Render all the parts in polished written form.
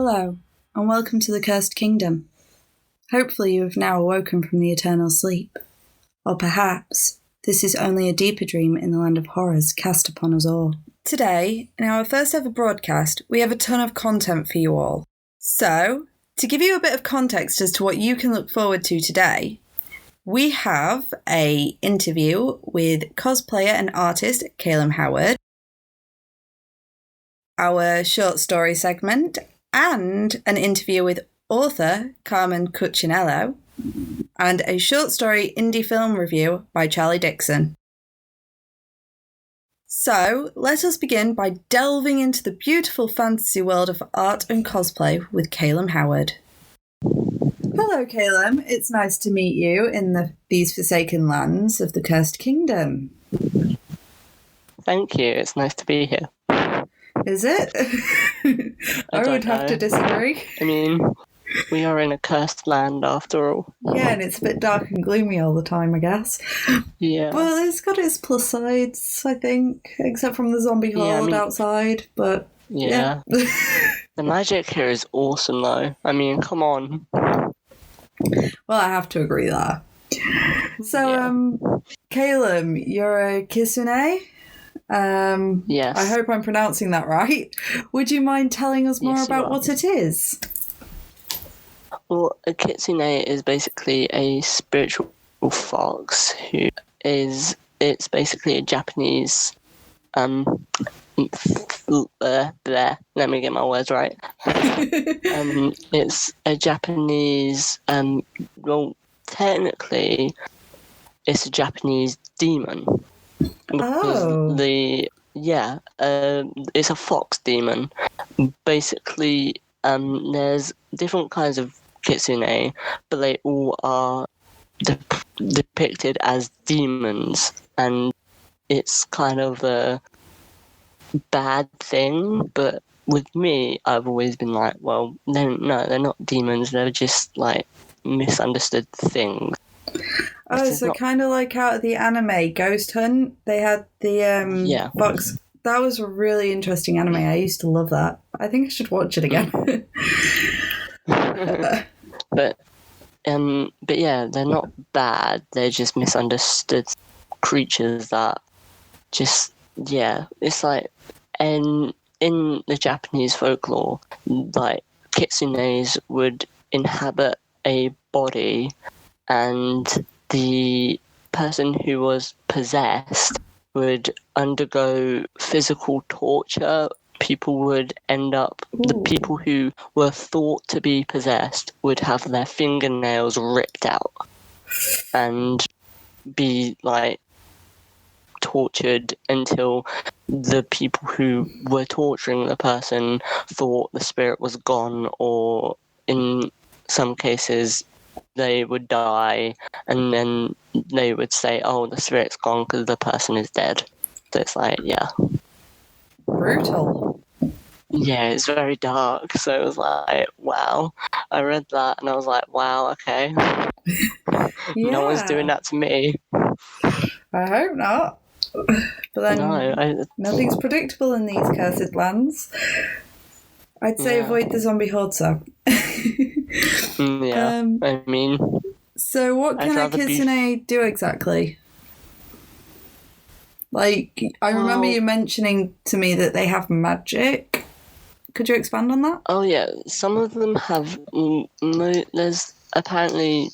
Hello, and welcome to the Cursed Kingdom. Hopefully you have now awoken from the eternal sleep. Or perhaps this is only a deeper dream in the land of horrors cast upon us all. Today, in our first ever broadcast, we have a ton of content for you all. So, to give you a bit of context as to what you can look forward to today, we have an interview with cosplayer and artist Kaylum Howard, our short story segment, and an interview with author Carmen Cuciniello, and a short story indie film review by Charley Dixon. So, let us begin by delving into the beautiful fantasy world of art and cosplay with Kaylum Howard. Hello, Kaylum. It's nice to meet you in these forsaken lands of the Cursed Kingdom. Thank you. It's nice to be here. Is it? I would have to disagree. I mean, we are in a cursed land after all. Yeah, and it's a bit dark and gloomy all the time, I guess. Yeah. Well, it's got its plus sides, I think, except from the zombie horde outside, but yeah. The magic here is awesome, though. I mean, come on. Well, I have to agree there. So, Kaylum, you're a Kitsune? Yes. I hope I'm pronouncing that right. Would you mind telling us more about what it is? Well, a Kitsune is basically a spiritual fox it's basically a Japanese, let me get my words right. It's a Japanese, well, technically, it's a Japanese demon. Oh. It's a fox demon. Basically, there's different kinds of Kitsune, but they all are depicted as demons, and it's kind of a bad thing. But with me, I've always been like, well, they're not demons. They're just like misunderstood things. Oh, so kind of like out of the anime Ghost Hunt, they had the fox. That was a really interesting anime. I used to love that. I think I should watch it again. But yeah, they're not bad. They're just misunderstood creatures that it's like, and in the Japanese folklore, like kitsunes would inhabit a body, and the person who was possessed would undergo physical torture. People would the people who were thought to be possessed would have their fingernails ripped out and be like tortured until the people who were torturing the person thought the spirit was gone, or in some cases they would die, and then they would say, oh, the spirit's gone because the person is dead. So it's like, yeah. Brutal. Yeah, it's very dark. So it was like, wow. I read that and I was like, wow, okay. No one's doing that to me. I hope not. But then nothing's predictable in these cursed lands. I'd say avoid the zombie horde, so. I mean... So what can a Kitsune do exactly? Like, I remember you mentioning to me that they have magic. Could you expand on that? Oh, yeah. Some of them have... there's 13,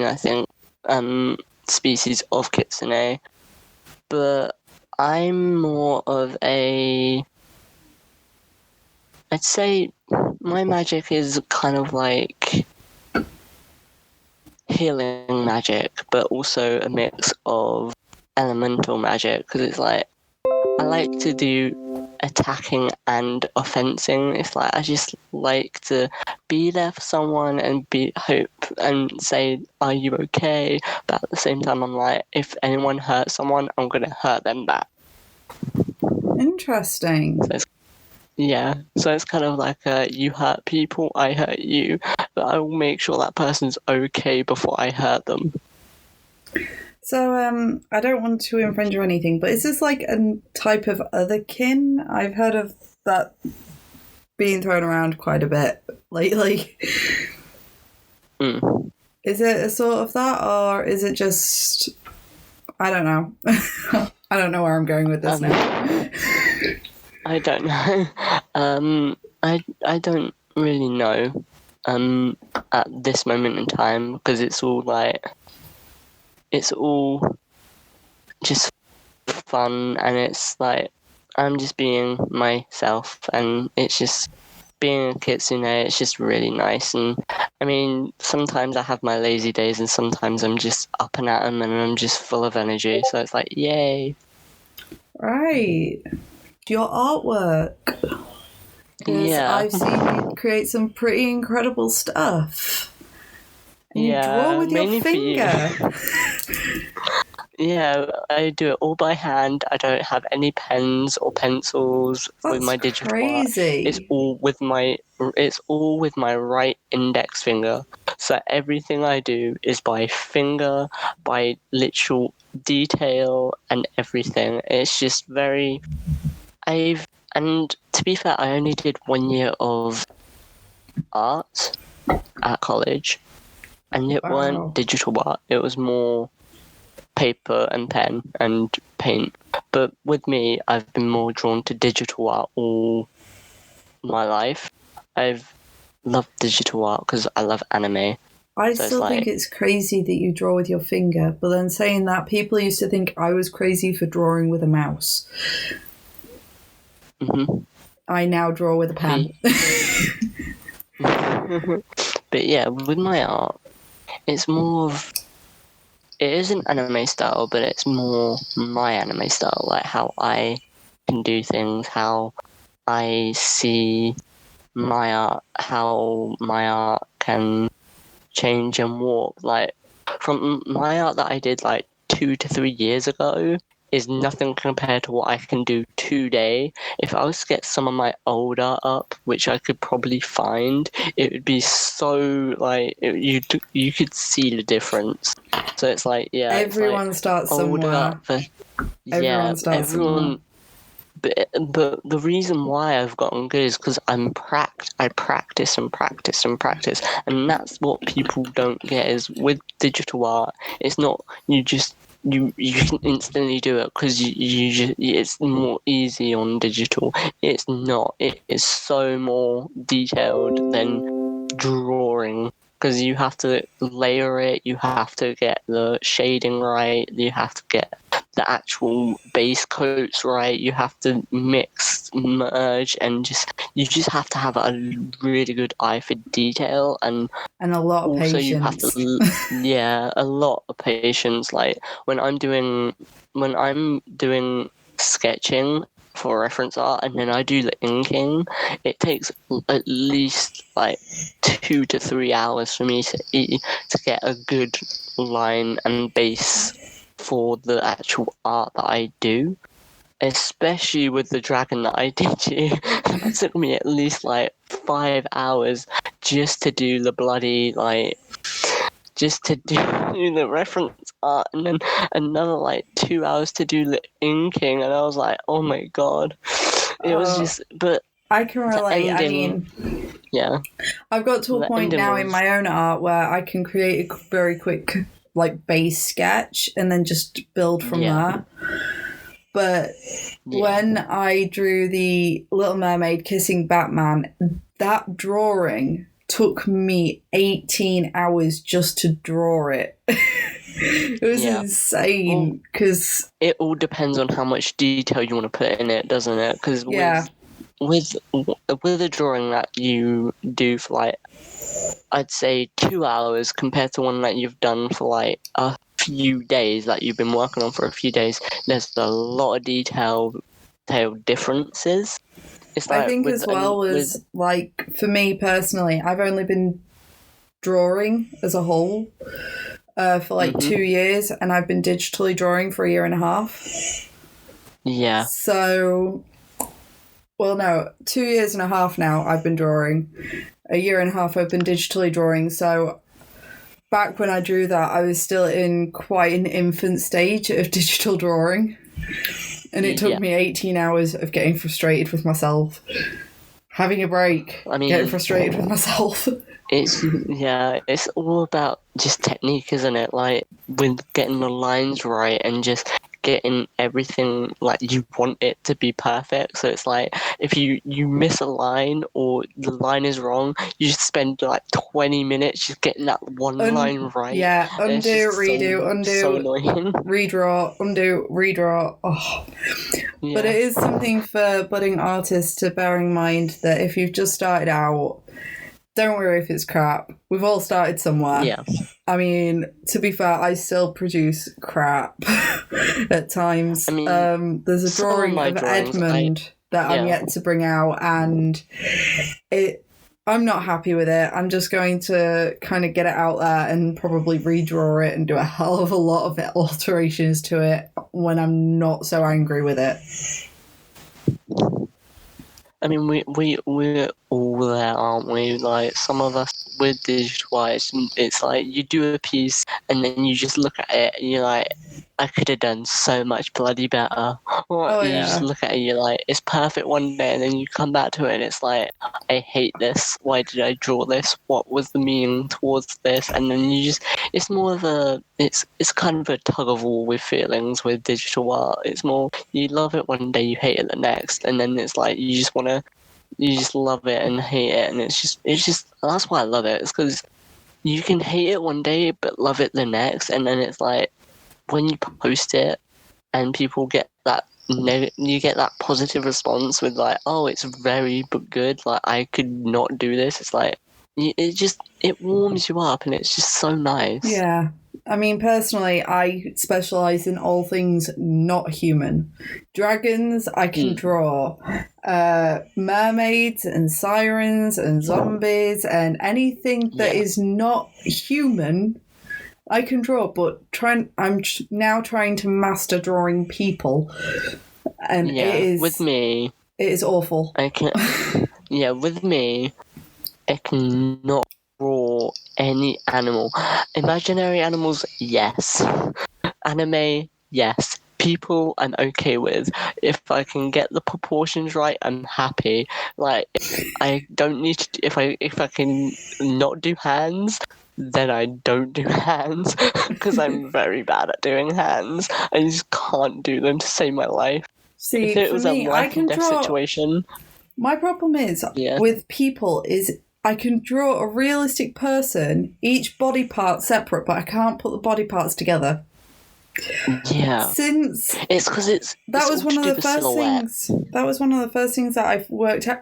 I think, species of Kitsune. But I'm more of I'd say my magic is kind of like healing magic, but also a mix of elemental magic, because it's like I like to do attacking and offensing. It's like I just like to be there for someone and hope and say, are you okay? But at the same time, I'm like, if anyone hurts someone, I'm going to hurt them back. Interesting. So it's kind of like you hurt people, I hurt you, but I will make sure that person's okay before I hurt them. So, I don't want to infringe or anything, but is this like a type of otherkin? I've heard of that being thrown around quite a bit lately. Is it a sort of that, or is it just... I don't know. I don't know where I'm going with this now. I don't know. I don't really know at this moment in time, because it's all just fun, and it's like I'm just being myself, and it's just being a Kitsune. It's just really nice. And I mean, sometimes I have my lazy days, and sometimes I'm just up and at 'em, and I'm just full of energy. So it's like, yay! Right, your artwork. Yeah, I've seen you create some pretty incredible stuff. And you draw with your finger. Yeah, I do it all by hand. I don't have any pens or pencils with my digital crazy. art. It's all with my right index finger. So everything I do is by finger, by literal detail and everything. It's just very... And to be fair, I only did 1 year of art at college, and it weren't digital art. It was more paper and pen and paint. But with me, I've been more drawn to digital art all my life. I've loved digital art because I love anime. I still think it's crazy that you draw with your finger, but then saying that, people used to think I was crazy for drawing with a mouse. Mm-hmm. I now draw with a pen. But yeah, with my art, it's more of... It isn't anime style, but it's more my anime style, like how I can do things, how I see my art, how my art can change and warp. Like, from my art that I did like 2 to 3 years ago is nothing compared to what I can do today. If I was to get some of my old art up, which I could probably find, it would be so like you could see the difference. So it's like, yeah, everyone starts somewhere. Everyone starts somewhere. But the reason why I've gotten good is because I practice and practice and practice, and that's what people don't get. Is with digital art, it's not you can instantly do it because it's more easy on digital. It's not. It is so more detailed than drawing, because you have to layer it, you have to get the shading right, you have to get the actual base coats right, you have to mix, merge, and you just have to have a really good eye for detail, and a lot of also patience. You have to a lot of patience. Like when I'm doing sketching for reference art, and then I do the inking, it takes at least like 2 to 3 hours for me to get a good line and base for the actual art that I do. Especially with the dragon that I did you, it took me at least like 5 hours just to do the bloody just to do the reference art, and then another like 2 hours to do the inking, and I was like, oh my god, it was just. But I can relate. I mean, yeah, I've got to a point now in my own art where I can create a very quick like base sketch and then just build from there. But when I drew the Little Mermaid kissing Batman, that drawing took me 18 hours just to draw it. It was insane, because it all depends on how much detail you want to put in it, doesn't it? Because with a drawing that you do for like, I'd say 2 hours compared to one that you've done for like a few days, that you've been working on for a few days, there's a lot of detail differences. I think as well as, like, for me personally, I've only been drawing as a whole for like 2 years, and I've been digitally drawing for 1.5 years. Yeah. So, 2.5 years now I've been drawing. 1.5 years I've been digitally drawing. So back when I drew that, I was still in quite an infant stage of digital drawing. And it took me 18 hours of getting frustrated with myself. Having a break, getting frustrated with myself. It's all about just technique, isn't it? Like, with getting the lines right and just getting everything, like, you want it to be perfect. So it's like, if you miss a line or the line is wrong, you just spend like 20 minutes just getting that one line right. Yeah, undo, redo, undo, so annoying. Redraw, undo, redraw. Oh. Yeah. But it is something for budding artists to bear in mind that if you've just started out, don't worry if it's crap. We've all started somewhere. Yeah. I mean, to be fair, I still produce crap at times. I mean, there's a drawing of Edmund that I'm yet to bring out, and I'm not happy with it. I'm just going to kind of get it out there and probably redraw it and do a hell of a lot of alterations to it when I'm not so angry with it. I mean, we're all there, aren't we? Like, some of us with digitalized, it's like you do a piece and then you just look at it and you're like, I could have done so much bloody better. Or you just look at it and you're like, it's perfect one day, and then you come back to it and it's like, I hate this. Why did I draw this? What was the meaning towards this? And then you just, it's more of a, it's kind of a tug of war with feelings with digital art. It's more, you love it one day, you hate it the next, and then it's like, you just love it and hate it, and it's just that's why I love it. It's because you can hate it one day but love it the next, and then it's like when you post it and people get that you get that positive response with like, oh, it's very but good, like I could not do this. It's like it warms you up, and it's just so nice. Yeah. I mean, personally, I specialise in all things not human. Dragons, I can draw. Mermaids and sirens and zombies and anything that is not human, I can draw. But I'm now trying to master drawing people. And with me, it is awful. With me, I cannot draw any animal. Imaginary animals, yes. Anime, yes. People, I'm okay with. If I can get the proportions right, I'm happy. Like, I don't need to. If I can not do hands, then I don't do hands, because I'm very bad at doing hands. I just can't do them to save my life. See, if it was me, a life and death situation. My problem is with people is I can draw a realistic person, each body part separate, but I can't put the body parts together. Yeah. Since it's because that was one of the first things. That was one of the first things that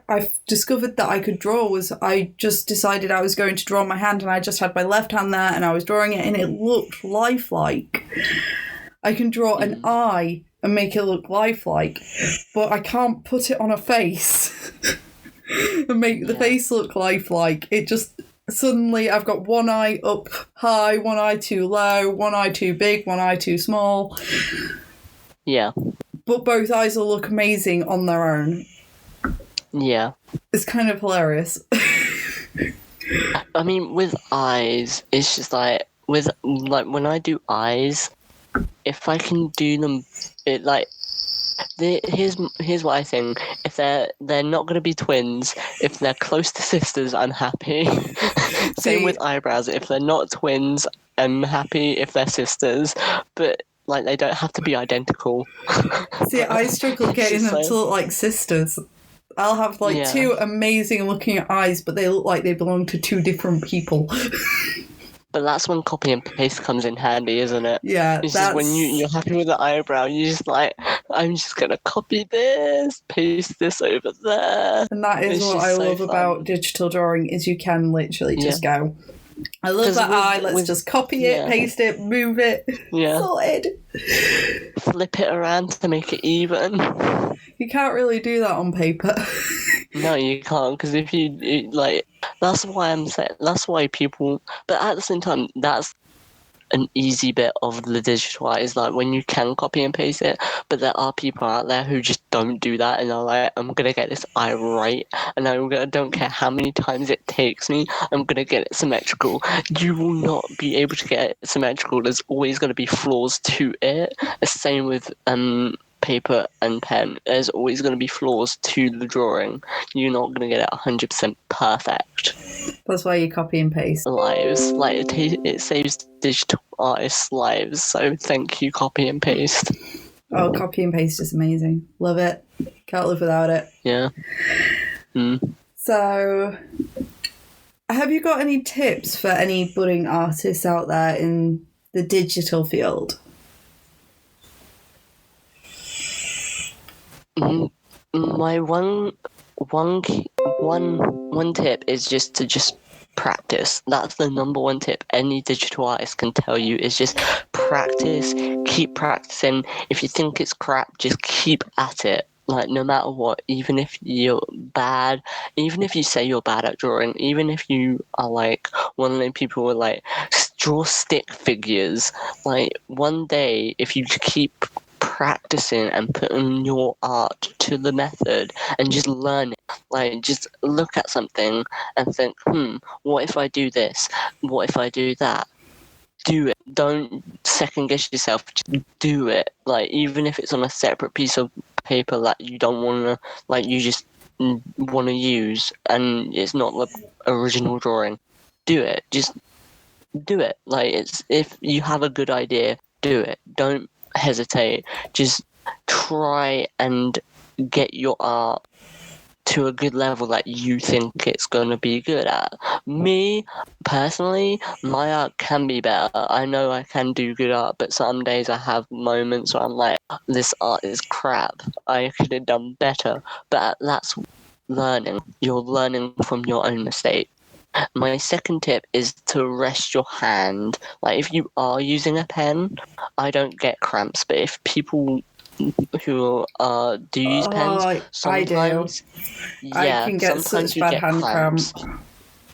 I've discovered that I could draw. Was I just decided I was going to draw my hand, and I just had my left hand there, and I was drawing it, and it looked lifelike. I can draw an eye and make it look lifelike, but I can't put it on a face and make the face look lifelike. It just suddenly I've got one eye up high, one eye too low, one eye too big, one eye too small. Yeah. But both eyes will look amazing on their own. Yeah. It's kind of hilarious. I mean, with eyes, it's just like when I do eyes, if I can do them, here's what I think. If they're not going to be twins, if they're close to sisters, I'm happy. Same with eyebrows. If they're not twins, I'm happy if they're sisters. But like, they don't have to be identical. See, I struggle getting them to look like sisters. I'll have two amazing looking eyes, but they look like they belong to two different people. But that's when copy and paste comes in handy, isn't it? Yeah, it's just when you're happy with the eyebrow, you're just like, I'm just going to copy this, paste this over there. And that is what I love about digital drawing, is you can literally just go, I love that eye, let's just copy it, paste it, move it, sorted. Flip it around to make it even. You can't really do that on paper. No, you can't, because if you that's why I'm saying, that's why people, but at the same time, that's an easy bit of the digital art, is like when you can copy and paste it, but there are people out there who just don't do that, and they're like, I'm going to get this eye right, and I don't care how many times it takes me, I'm going to get it symmetrical. You will not be able to get it symmetrical. There's always going to be flaws to it. The same with paper and pen, there's always going to be flaws to the drawing. You're not going to get it 100% perfect. That's why you copy and paste. Lives, like it saves digital artists' lives. So thank you, copy and paste. Oh, copy and paste is amazing. Love it. Can't live without it. Yeah. So, have you got any tips for any budding artists out there in the digital field? My one tip is just practice. That's the number one tip any digital artist can tell you, is just practice, keep practicing. If you think it's crap, just keep at it. Like, no matter what, even if you're bad, even if you say you're bad at drawing, even if you are like one of the people who are like, draw stick figures, like, one day, if you keep practicing and putting your art to the method and just learn it, like, just look at something and think, what if I do this? What if I do that? Do it. Don't second guess yourself. Just do it. Like, even if it's on a separate piece of paper that you don't want to, like, you just want to use and it's not the original drawing, do it. Just do it. Like, it's, if you have a good idea, do it. Don't hesitate. Just try and get your art to a good level that you think it's going to be good at. Me, personally, my art can be better. I know I can do good art, but some days I have moments where I'm like, this art is crap. I could have done better. But that's learning. You're learning from your own mistake. My second tip is to rest your hand. Like, if you are using a pen, I don't get cramps, but if people who do use pens, sometimes I can get such bad hand cramps.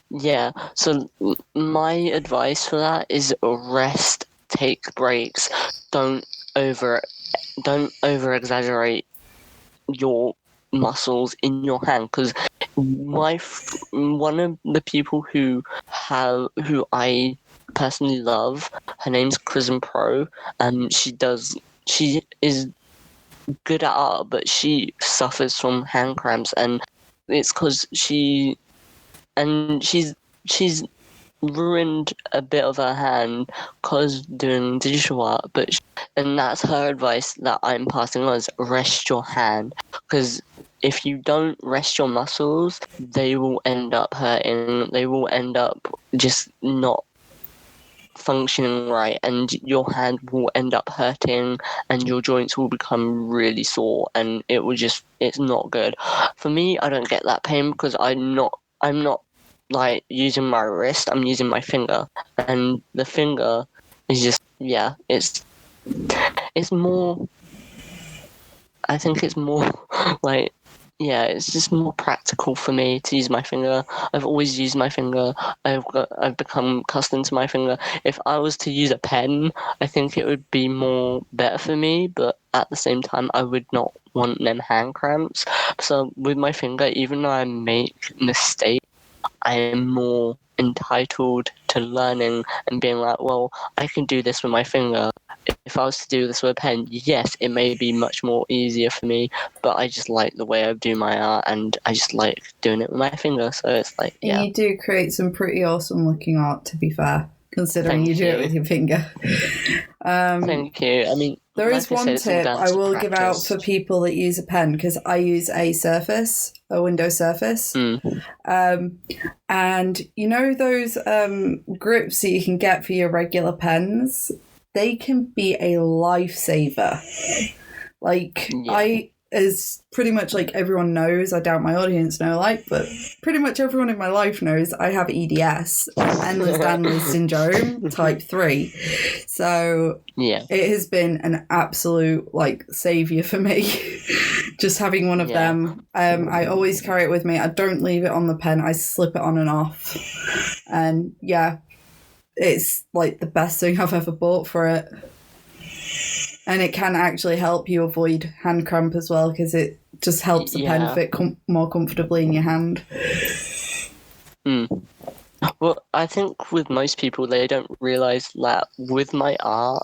Yeah, so my advice for that is rest, take breaks, don't over exaggerate your muscles in your hand, because one of the people who I personally love, her name's Chrism Pro, she is good at art, but she suffers from hand cramps, and it's because she's ruined a bit of her hand because doing digital art, and that's her advice that I'm passing on, is rest your hand, because if you don't rest your muscles, they will end up hurting, they will end up just not functioning right, and your hand will end up hurting and your joints will become really sore, and it's not good. For me, I don't get that pain because I'm not like using my wrist, I'm using my finger, and the finger is just, it's more, I think it's more like, it's just more practical for me to use my finger. I've always used my finger. I've become accustomed to my finger. If I was to use a pen, I think it would be more better for me, but at the same time, I would not want them hand cramps. So with my finger, even though I make mistakes, I am more entitled to learning and being like, well, I can do this with my finger. If I was to do this with a pen, yes, it may be much more easier for me, but I just like the way I do my art, and I just like doing it with my finger. So it's like, yeah. And you do create some pretty awesome looking art, to be fair, considering you do it with your finger. Thank you. I mean, there is one tip I will give out for people that use a pen, because I use a Windows Surface. And you know those grips that you can get for your regular pens? They can be a lifesaver. Like, as pretty much like everyone knows, I doubt my audience know, but pretty much everyone in my life knows I have EDS, Endless Danlos Syndrome, type 3. So it has been an absolute savior for me, just having one of them. I always carry it with me. I don't leave it on the pen. I slip it on and off. And it's the best thing I've ever bought for it. And it can actually help you avoid hand cramp as well, because it just helps the pen fit more comfortably in your hand. Well, I think with most people, they don't realise that with my art,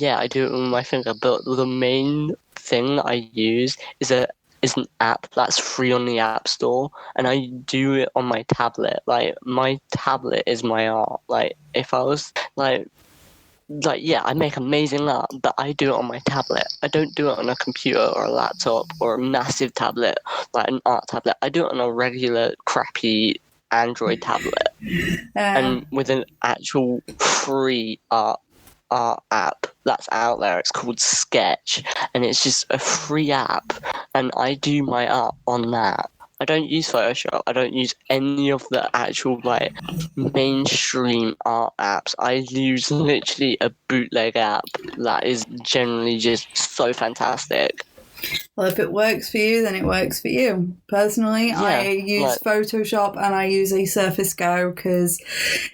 I do it with my finger, but the main thing that I use is an app that's free on the App Store, and I do it on my tablet. Like, my tablet is my art. Like, if I was like yeah, I make amazing art, but I do it on my tablet. I don't do it on a computer or a laptop or a massive tablet, like an art tablet. I do it on a regular crappy Android tablet, and with an actual free art app that's out there. It's called Sketch, and it's just a free app, and I do my art on that. I don't use Photoshop. I don't use any of the actual like mainstream art apps. I use literally a bootleg app that is generally just so fantastic. Well, if it works for you, then it works for you. Personally, Yeah, I use Photoshop and I use a Surface Go because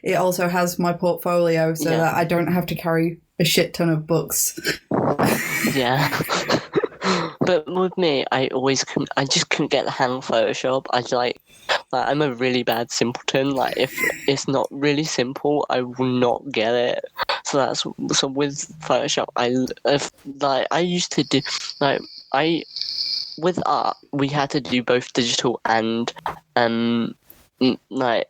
it also has my portfolio so that I don't have to carry a shit ton of books. Yeah. But with me, I just couldn't get the hang of Photoshop. I'm a really bad simpleton. Like, if it's not really simple, I will not get it. So with Photoshop, I used to do with art, we had to do both digital and like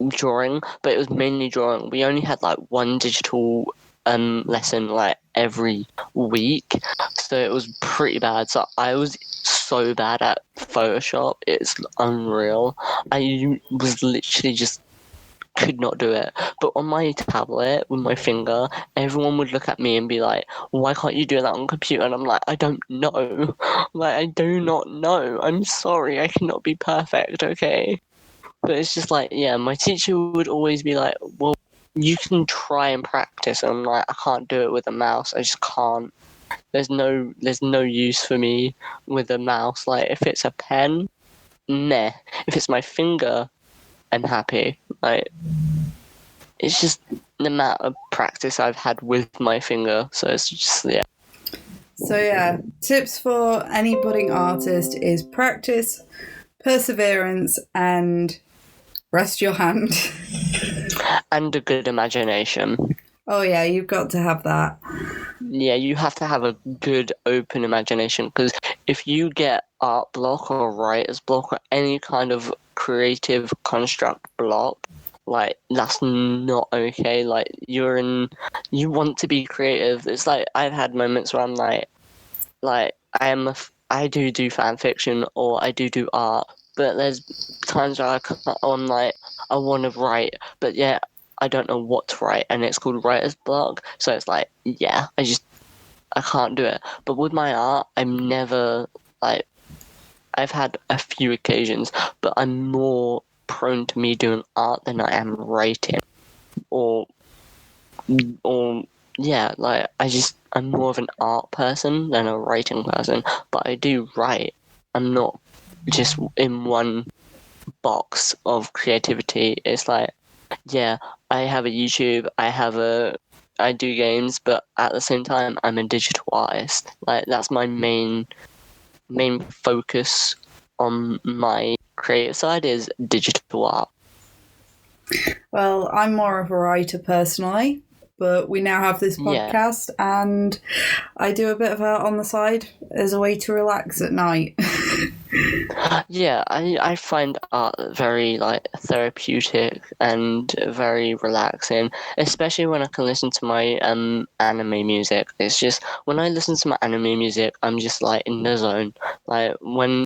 drawing, but it was mainly drawing. We only had like one digital lesson like every week, so it was pretty bad. So I was so bad at Photoshop, it's unreal. I was literally just could not do it. But on my tablet with my finger, everyone would look at me and be like, why can't you do that on computer? And I'm like, I don't know. Like, I do not know. I'm sorry, I cannot be perfect, okay? But it's just like, yeah, my teacher would always be like, well, you can try and practice. And I'm like, I can't do it with a mouse. I just can't. There's no use for me with a mouse. Like, if it's a pen, meh. If it's my finger, I'm happy. Like, it's just the amount of practice I've had with my finger. So it's just, yeah. So yeah, tips for any budding artist is practice, perseverance, and rest your hand. And a good imagination. Oh yeah, you've got to have that. Yeah, you have to have a good open imagination, because if you get art block or writer's block or any kind of creative construct block, like, that's not okay. Like, you want to be creative. It's like, I've had moments where I'm like I do fan fiction or I do art, but there's times where I'm like, I want to write, but yeah, I don't know what to write, and it's called writer's block. So it's like, yeah, I can't do it. But with my art, I'm never like, I've had a few occasions, but I'm more prone to me doing art than I am writing, or yeah, like, I'm more of an art person than a writing person, but I do write. I'm not just in one box of creativity. It's like, yeah, I have a YouTube, I do games, but at the same time, I'm a digital artist. Like, that's my main focus on my creative side is digital art. Well, I'm more of a writer personally, but we now have this podcast, and I do a bit of art on the side as a way to relax at night. Yeah, I find art very, like, therapeutic and very relaxing, especially when I can listen to my anime music. It's just, when I listen to my anime music, I'm just, like, in the zone. Like, when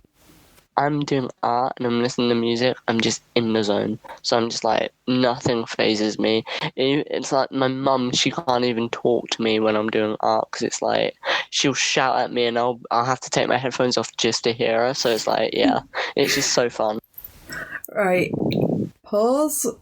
I'm doing art and I'm listening to music, I'm just in the zone. So I'm just like, nothing phases me. It's like my mum, she can't even talk to me when I'm doing art, because it's like, she'll shout at me and I'll have to take my headphones off just to hear her. So it's like, yeah, it's just so fun. Right. Pause.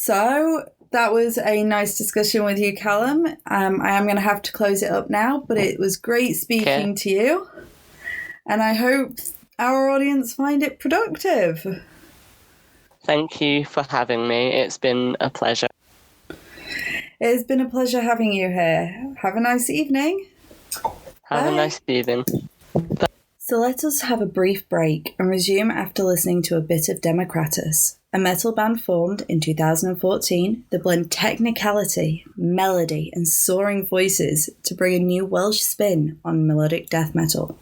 So that was a nice discussion with you, Callum. I am going to have to close it up now, but it was great speaking to you. And I hope our audience find it productive. Thank you for having me. It's been a pleasure. It has been a pleasure having you here. Have a nice evening. Have a nice evening. So let us have a brief break and resume after listening to a bit of Democratus, a metal band formed in 2014 that blend technicality, melody and soaring voices to bring a new Welsh spin on melodic death metal.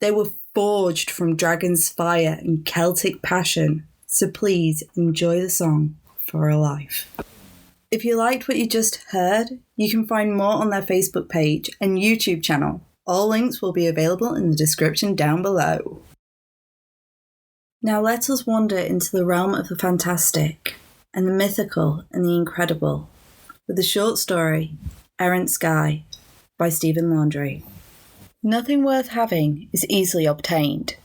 They were forged from dragon's fire and Celtic passion, so please enjoy the song For a Life. If you liked what you just heard, you can find more on their Facebook page and YouTube channel. All links will be available in the description down below. Now let us wander into the realm of the fantastic, and the mythical and the incredible, with the short story, Errant Sky, by Stephen Landry. Nothing worth having is easily obtained.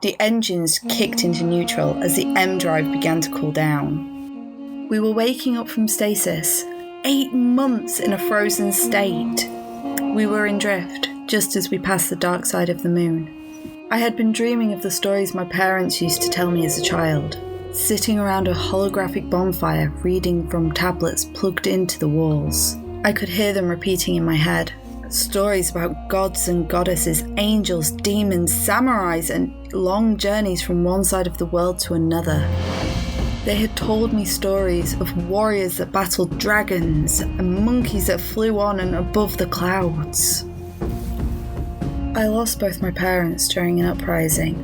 The engines kicked into neutral as the M drive began to cool down. We were waking up from stasis, 8 months in a frozen state. We were in drift, just as we passed the dark side of the moon. I had been dreaming of the stories my parents used to tell me as a child, sitting around a holographic bonfire reading from tablets plugged into the walls. I could hear them repeating in my head, stories about gods and goddesses, angels, demons, samurais, and long journeys from one side of the world to another. They had told me stories of warriors that battled dragons and monkeys that flew on and above the clouds. I lost both my parents during an uprising.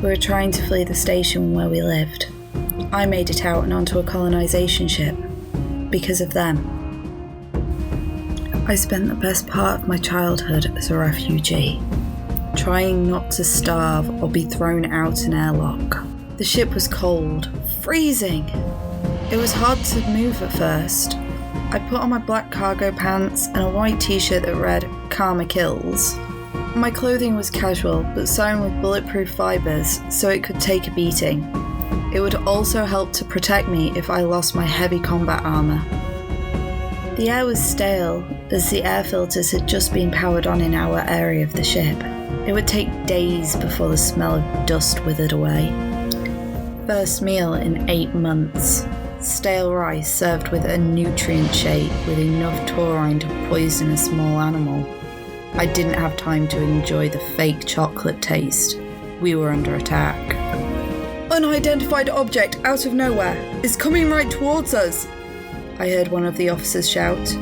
We were trying to flee the station where we lived. I made it out and onto a colonisation ship. Because of them. I spent the best part of my childhood as a refugee, trying not to starve or be thrown out an airlock. The ship was cold, freezing. It was hard to move at first. I put on my black cargo pants and a white t-shirt that read, "Karma Kills." My clothing was casual, but sewn with bulletproof fibres, so it could take a beating. It would also help to protect me if I lost my heavy combat armour. The air was stale, as the air filters had just been powered on in our area of the ship. It would take days before the smell of dust withered away. First meal in 8 months. Stale rice served with a nutrient shake with enough taurine to poison a small animal. I didn't have time to enjoy the fake chocolate taste. We were under attack. "Unidentified object out of nowhere is coming right towards us," I heard one of the officers shout.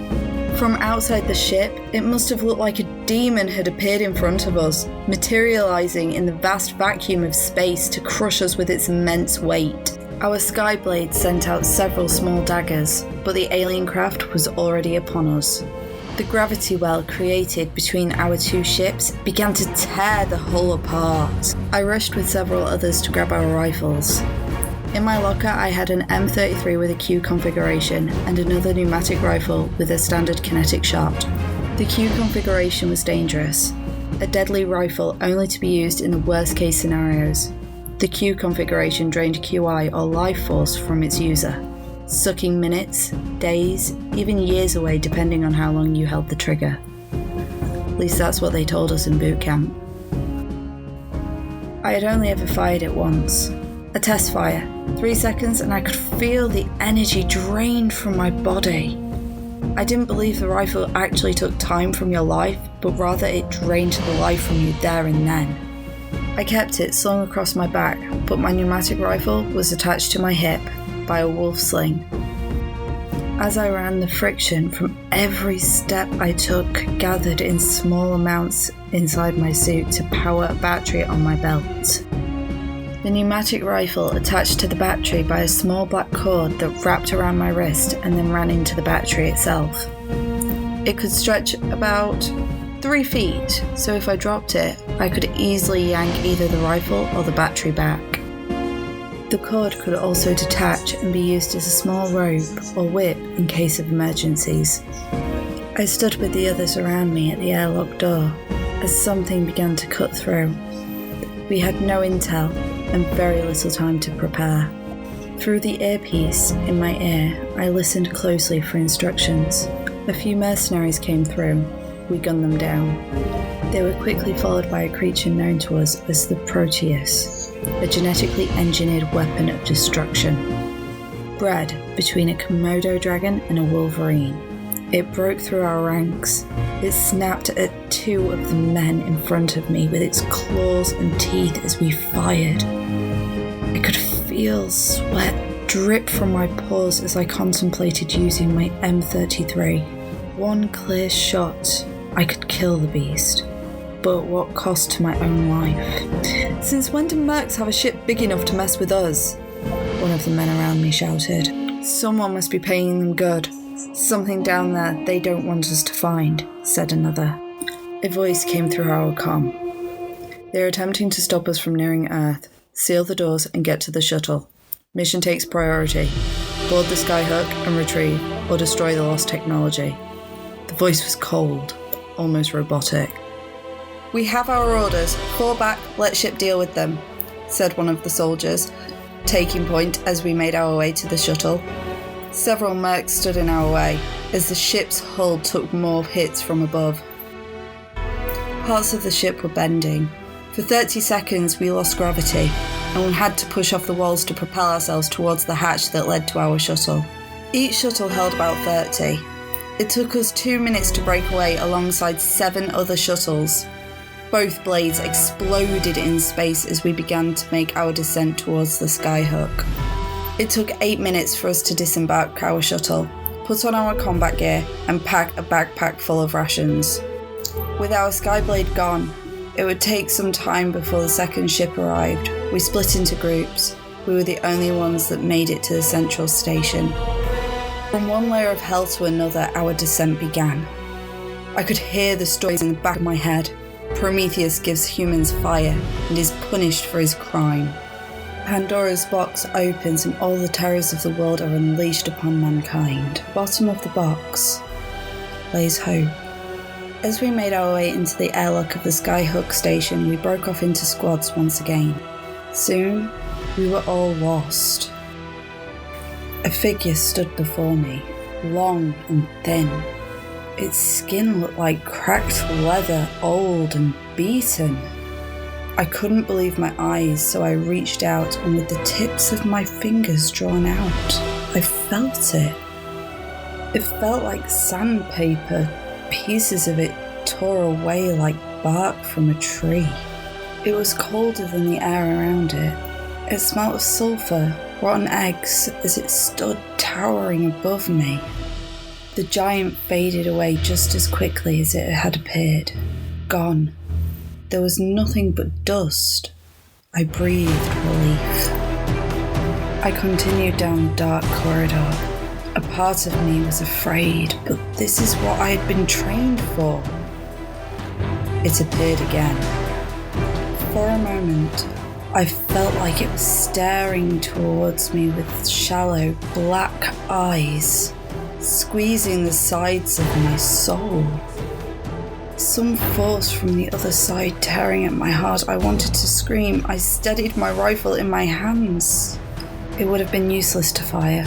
From outside the ship, it must have looked like a demon had appeared in front of us, materialising in the vast vacuum of space to crush us with its immense weight. Our skyblade sent out several small daggers, but the alien craft was already upon us. The gravity well created between our two ships began to tear the hull apart. I rushed with several others to grab our rifles. In my locker I had an M33 with a Q configuration and another pneumatic rifle with a standard kinetic shot. The Q configuration was dangerous, a deadly rifle only to be used in the worst case scenarios. The Q configuration drained QI or life force from its user, sucking minutes, days, even years away depending on how long you held the trigger. At least that's what they told us in boot camp. I had only ever fired it once. A test fire, 3 seconds, and I could feel the energy drained from my body. I didn't believe the rifle actually took time from your life, but rather it drained the life from you there and then. I kept it slung across my back, but my pneumatic rifle was attached to my hip by a wolf sling. As I ran, the friction from every step I took gathered in small amounts inside my suit to power a battery on my belt. The pneumatic rifle attached to the battery by a small black cord that wrapped around my wrist and then ran into the battery itself. It could stretch about 3 feet, so if I dropped it, I could easily yank either the rifle or the battery back. The cord could also detach and be used as a small rope or whip in case of emergencies. I stood with the others around me at the airlock door as something began to cut through. We had no intel and very little time to prepare. Through the earpiece in my ear, I listened closely for instructions. A few mercenaries came through. We gunned them down. They were quickly followed by a creature known to us as the Proteus, a genetically engineered weapon of destruction. Bred between a Komodo dragon and a wolverine, it broke through our ranks. It snapped at two of the men in front of me with its claws and teeth as we fired. I could feel sweat drip from my paws as I contemplated using my M33. One clear shot, I could kill the beast, but at what cost to my own life? Since when do mercs have a ship big enough to mess with us? One of the men around me shouted. Someone must be paying them good. Something down there they don't want us to find, said another. A voice came through our comm. They're attempting to stop us from nearing Earth. Seal the doors and get to the shuttle. Mission takes priority. Board the skyhook and retrieve, or destroy the lost technology. The voice was cold, almost robotic. We have our orders. Fall back, let ship deal with them, said one of the soldiers, taking point as we made our way to the shuttle. Several mercs stood in our way, as the ship's hull took more hits from above. Parts of the ship were bending. For 30 seconds we lost gravity, and we had to push off the walls to propel ourselves towards the hatch that led to our shuttle. Each shuttle held about 30. It took us 2 minutes to break away alongside 7 other shuttles. Both blades exploded in space as we began to make our descent towards the skyhook. It took 8 minutes for us to disembark our shuttle, put on our combat gear, and pack a backpack full of rations. With our skyblade gone, it would take some time before the second ship arrived. We split into groups. We were the only ones that made it to the central station. From one layer of hell to another, our descent began. I could hear the stories in the back of my head. Prometheus gives humans fire and is punished for his crime. Pandora's box opens and all the terrors of the world are unleashed upon mankind. Bottom of the box lays hope. As we made our way into the airlock of the Skyhook station, we broke off into squads once again. Soon, we were all lost. A figure stood before me, long and thin. Its skin looked like cracked leather, old and beaten. I couldn't believe my eyes, so I reached out and with the tips of my fingers drawn out, I felt it. It felt like sandpaper. Pieces of it tore away like bark from a tree. It was colder than the air around it. It smelled of sulphur, rotten eggs, as it stood towering above me. The giant faded away just as quickly as it had appeared. Gone. There was nothing but dust. I breathed relief. I continued down the dark corridor. A part of me was afraid, but this is what I had been trained for. It appeared again. For a moment, I felt like it was staring towards me with shallow, black eyes, squeezing the sides of my soul. Some force from the other side tearing at my heart. I wanted to scream. I steadied my rifle in my hands. It would have been useless to fire.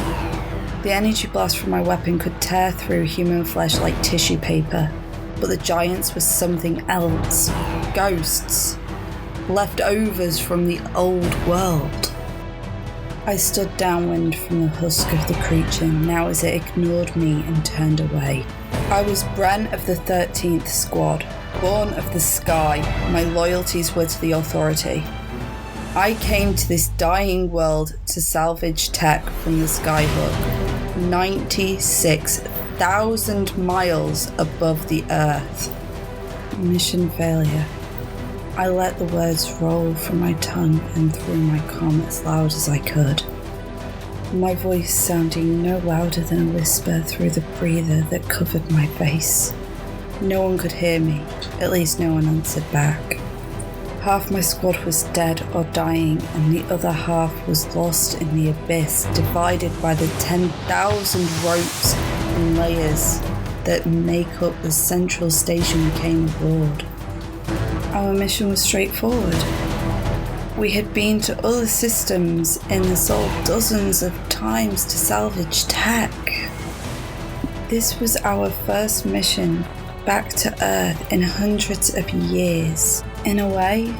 The energy blast from my weapon could tear through human flesh like tissue paper, but the giants were something else. Ghosts. Leftovers from the old world. I stood downwind from the husk of the creature now as it ignored me and turned away. I was Bren of the 13th Squad, born of the sky. My loyalties were to the Authority. I came to this dying world to salvage tech from the Skyhook. 96,000 miles above the Earth. Mission failure. I let the words roll from my tongue and through my comm as loud as I could. My voice sounding no louder than a whisper through the breather that covered my face. No one could hear me, at least no one answered back. Half my squad was dead or dying, and the other half was lost in the abyss, divided by the 10,000 ropes and layers that make up the central station we came aboard. Our mission was straightforward. We had been to other systems in the Sol dozens of times to salvage tech. This was our first mission back to Earth in hundreds of years. In a way,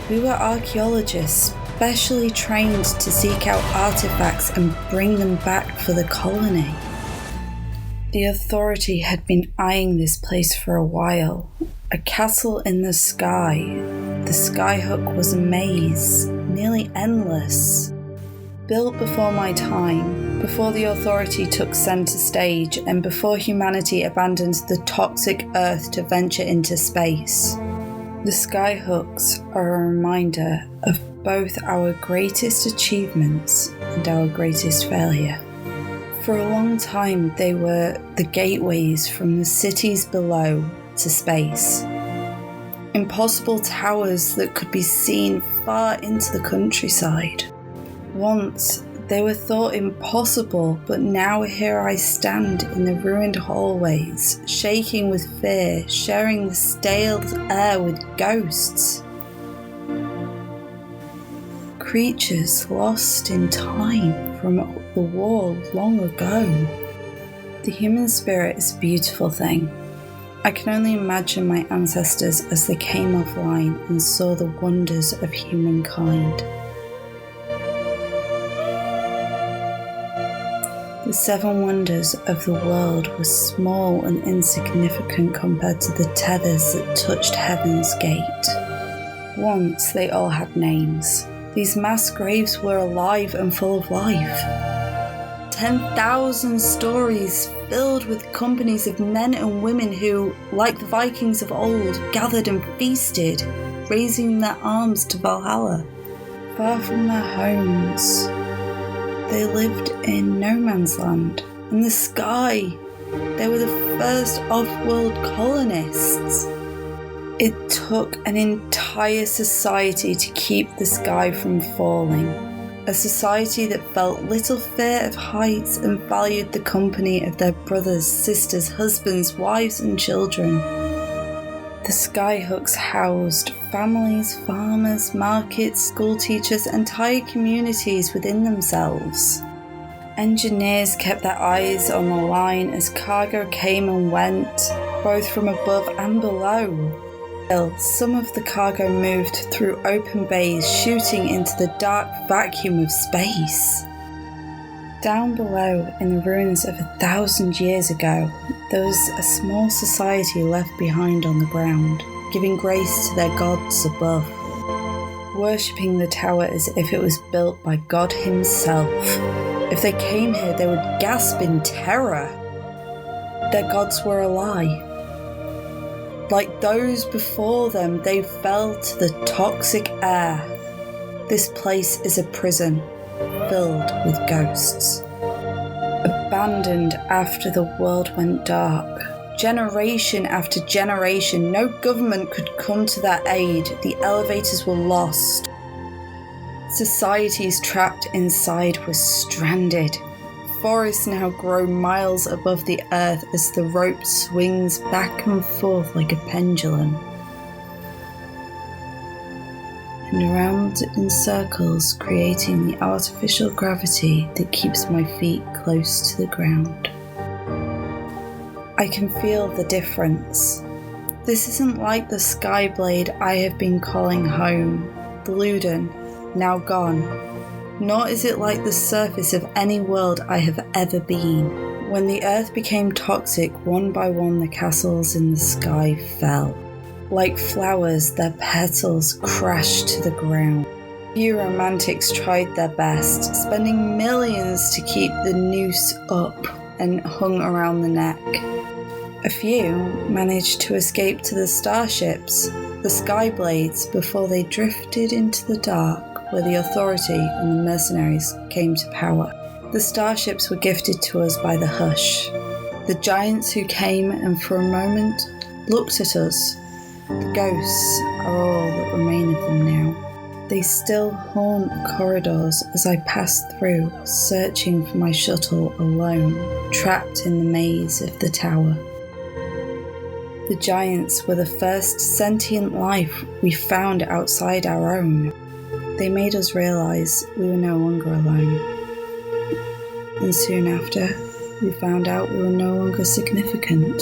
we were archaeologists specially trained to seek out artifacts and bring them back for the colony. The Authority had been eyeing this place for a while. A castle in the sky. The skyhook was a maze, nearly endless. Built before my time, before the Authority took center stage, and before humanity abandoned the toxic Earth to venture into space. The skyhooks are a reminder of both our greatest achievements and our greatest failure. For a long time, they were the gateways from the cities below to space. Impossible towers that could be seen far into the countryside. Once, they were thought impossible, but now here I stand in the ruined hallways, shaking with fear, sharing the stale air with ghosts. Creatures lost in time from the wall long ago. The human spirit is a beautiful thing. I can only imagine my ancestors as they came offline and saw the wonders of humankind. The 7 wonders of the world were small and insignificant compared to the tethers that touched heaven's gate. Once they all had names. These mass graves were alive and full of life. 10,000 stories filled with companies of men and women who, like the Vikings of old, gathered and feasted, raising their arms to Valhalla. Far from their homes, they lived in no man's land, in the sky. They were the first off-world colonists. It took an entire society to keep the sky from falling. A society that felt little fear of heights and valued the company of their brothers, sisters, husbands, wives and children. The skyhooks housed families, farmers, markets, school teachers, entire communities within themselves. Engineers kept their eyes on the line as cargo came and went, both from above and below. Some of the cargo moved through open bays, shooting into the dark vacuum of space. Down below, in the ruins of 1,000 years ago, there was a small society left behind on the ground, giving grace to their gods above, worshipping the tower as if it was built by God himself. If they came here, they would gasp in terror. Their gods were a lie. Like those before them, they fell to the toxic air. This place is a prison, filled with ghosts. Abandoned after the world went dark. Generation after generation, no government could come to their aid. The elevators were lost. Societies trapped inside were stranded. Forests now grow miles above the earth as the rope swings back and forth like a pendulum. And around in circles, creating the artificial gravity that keeps my feet close to the ground. I can feel the difference. This isn't like the Skyblade I have been calling home, the Luden, now gone. Nor is it like the surface of any world I have ever been. When the earth became toxic, one by one the castles in the sky fell. Like flowers, their petals crashed to the ground. Few romantics tried their best, spending millions to keep the noose up and hung around the neck. A few managed to escape to the starships, the Skyblades, before they drifted into the dark, where the Authority and the mercenaries came to power. The starships were gifted to us by the Hush. The giants who came and for a moment looked at us. The ghosts are all that remain of them now. They still haunt corridors as I pass through, searching for my shuttle alone, trapped in the maze of the tower. The giants were the first sentient life we found outside our own. They made us realise we were no longer alone. And soon after, we found out we were no longer significant.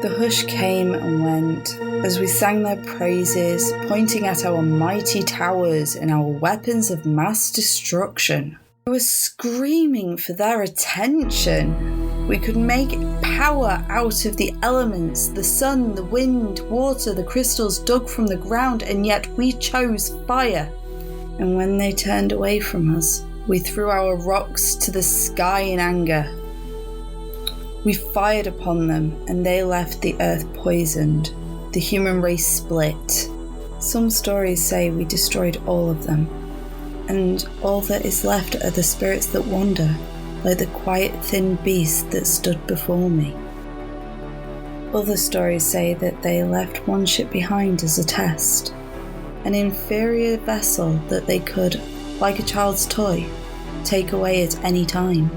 The hush came and went as we sang their praises, pointing at our mighty towers and our weapons of mass destruction. We were screaming for their attention. We could make power out of the elements, the sun, the wind, water, the crystals dug from the ground, and yet we chose fire. And when they turned away from us, we threw our rocks to the sky in anger. We fired upon them, and they left the earth poisoned. The human race split. Some stories say we destroyed all of them, and all that is left are the spirits that wander, like the quiet thin beast that stood before me. Other stories say that they left one ship behind as a test, an inferior vessel that they could, like a child's toy, take away at any time.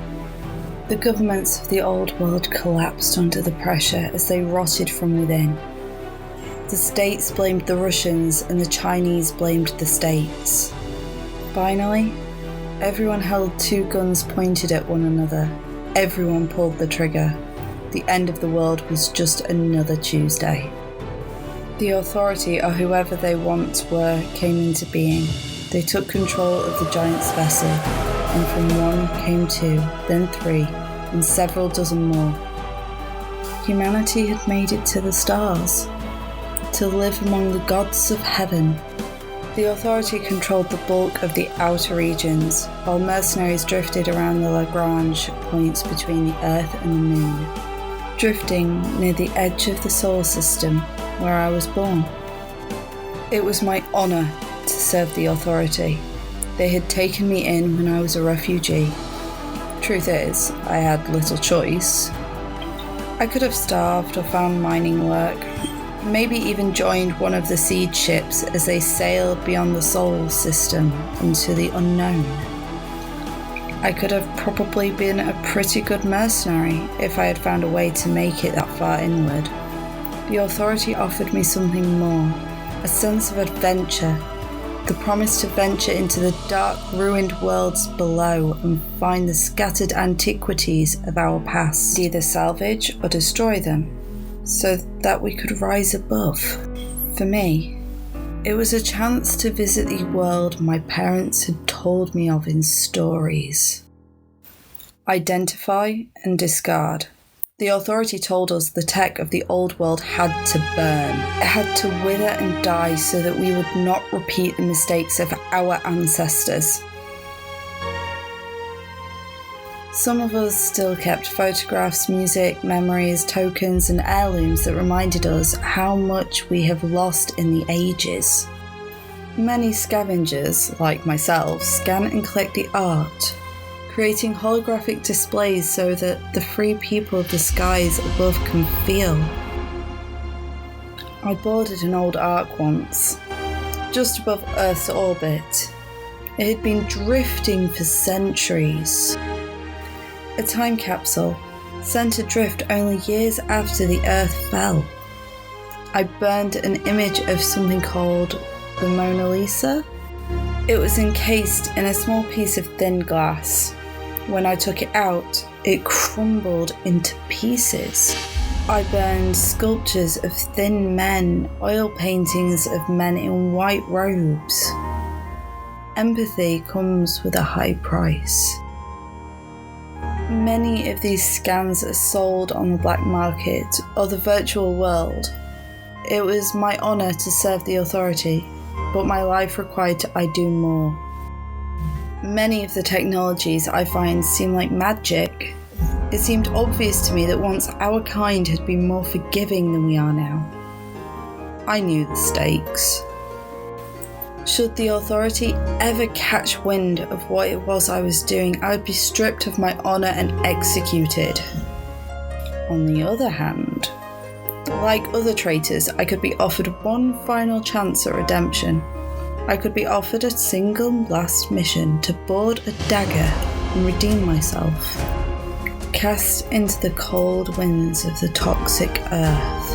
The governments of the old world collapsed under the pressure as they rotted from within. The States blamed the Russians and the Chinese blamed the States. Finally, everyone held two guns pointed at one another. Everyone pulled the trigger. The end of the world was just another Tuesday. The Authority, or whoever they once were, came into being. They took control of the Giant's vessel, and from one came two, then three, and several dozen more. Humanity had made it to the stars, to live among the gods of heaven. The Authority controlled the bulk of the outer regions, while mercenaries drifted around the Lagrange points between the Earth and the Moon, drifting near the edge of the solar system where I was born. It was my honour to serve the Authority. They had taken me in when I was a refugee. Truth is, I had little choice. I could have starved or found mining work, maybe even joined one of the seed ships as they sailed beyond the solar system into the unknown. I could have probably been a pretty good mercenary if I had found a way to make it that far inward. The Authority offered me something more, a sense of adventure, the promise to venture into the dark, ruined worlds below and find the scattered antiquities of our past, either salvage or destroy them, so that we could rise above. For me, it was a chance to visit the world my parents had told me of in stories. Identify and discard. The Authority told us the tech of the old world had to burn. It had to wither and die so that we would not repeat the mistakes of our ancestors. Some of us still kept photographs, music, memories, tokens, and heirlooms that reminded us how much we have lost in the ages. Many scavengers, like myself, scan and collect the art, creating holographic displays so that the free people of the skies above can feel. I boarded an old ark once, just above Earth's orbit. It had been drifting for centuries. A time capsule, sent adrift only years after the Earth fell. I burned an image of something called the Mona Lisa. It was encased in a small piece of thin glass. When I took it out, it crumbled into pieces. I burned sculptures of thin men, oil paintings of men in white robes. Empathy comes with a high price. Many of these scans are sold on the black market or the virtual world. It was my honour to serve the Authority, but my life required I do more. Many of the technologies I find seem like magic. It seemed obvious to me that once our kind had been more forgiving than we are now. I knew the stakes. Should the Authority ever catch wind of what it was I was doing, I would be stripped of my honour and executed. On the other hand, like other traitors, I could be offered one final chance at redemption. I could be offered a single last mission to board a dagger and redeem myself, cast into the cold winds of the toxic earth.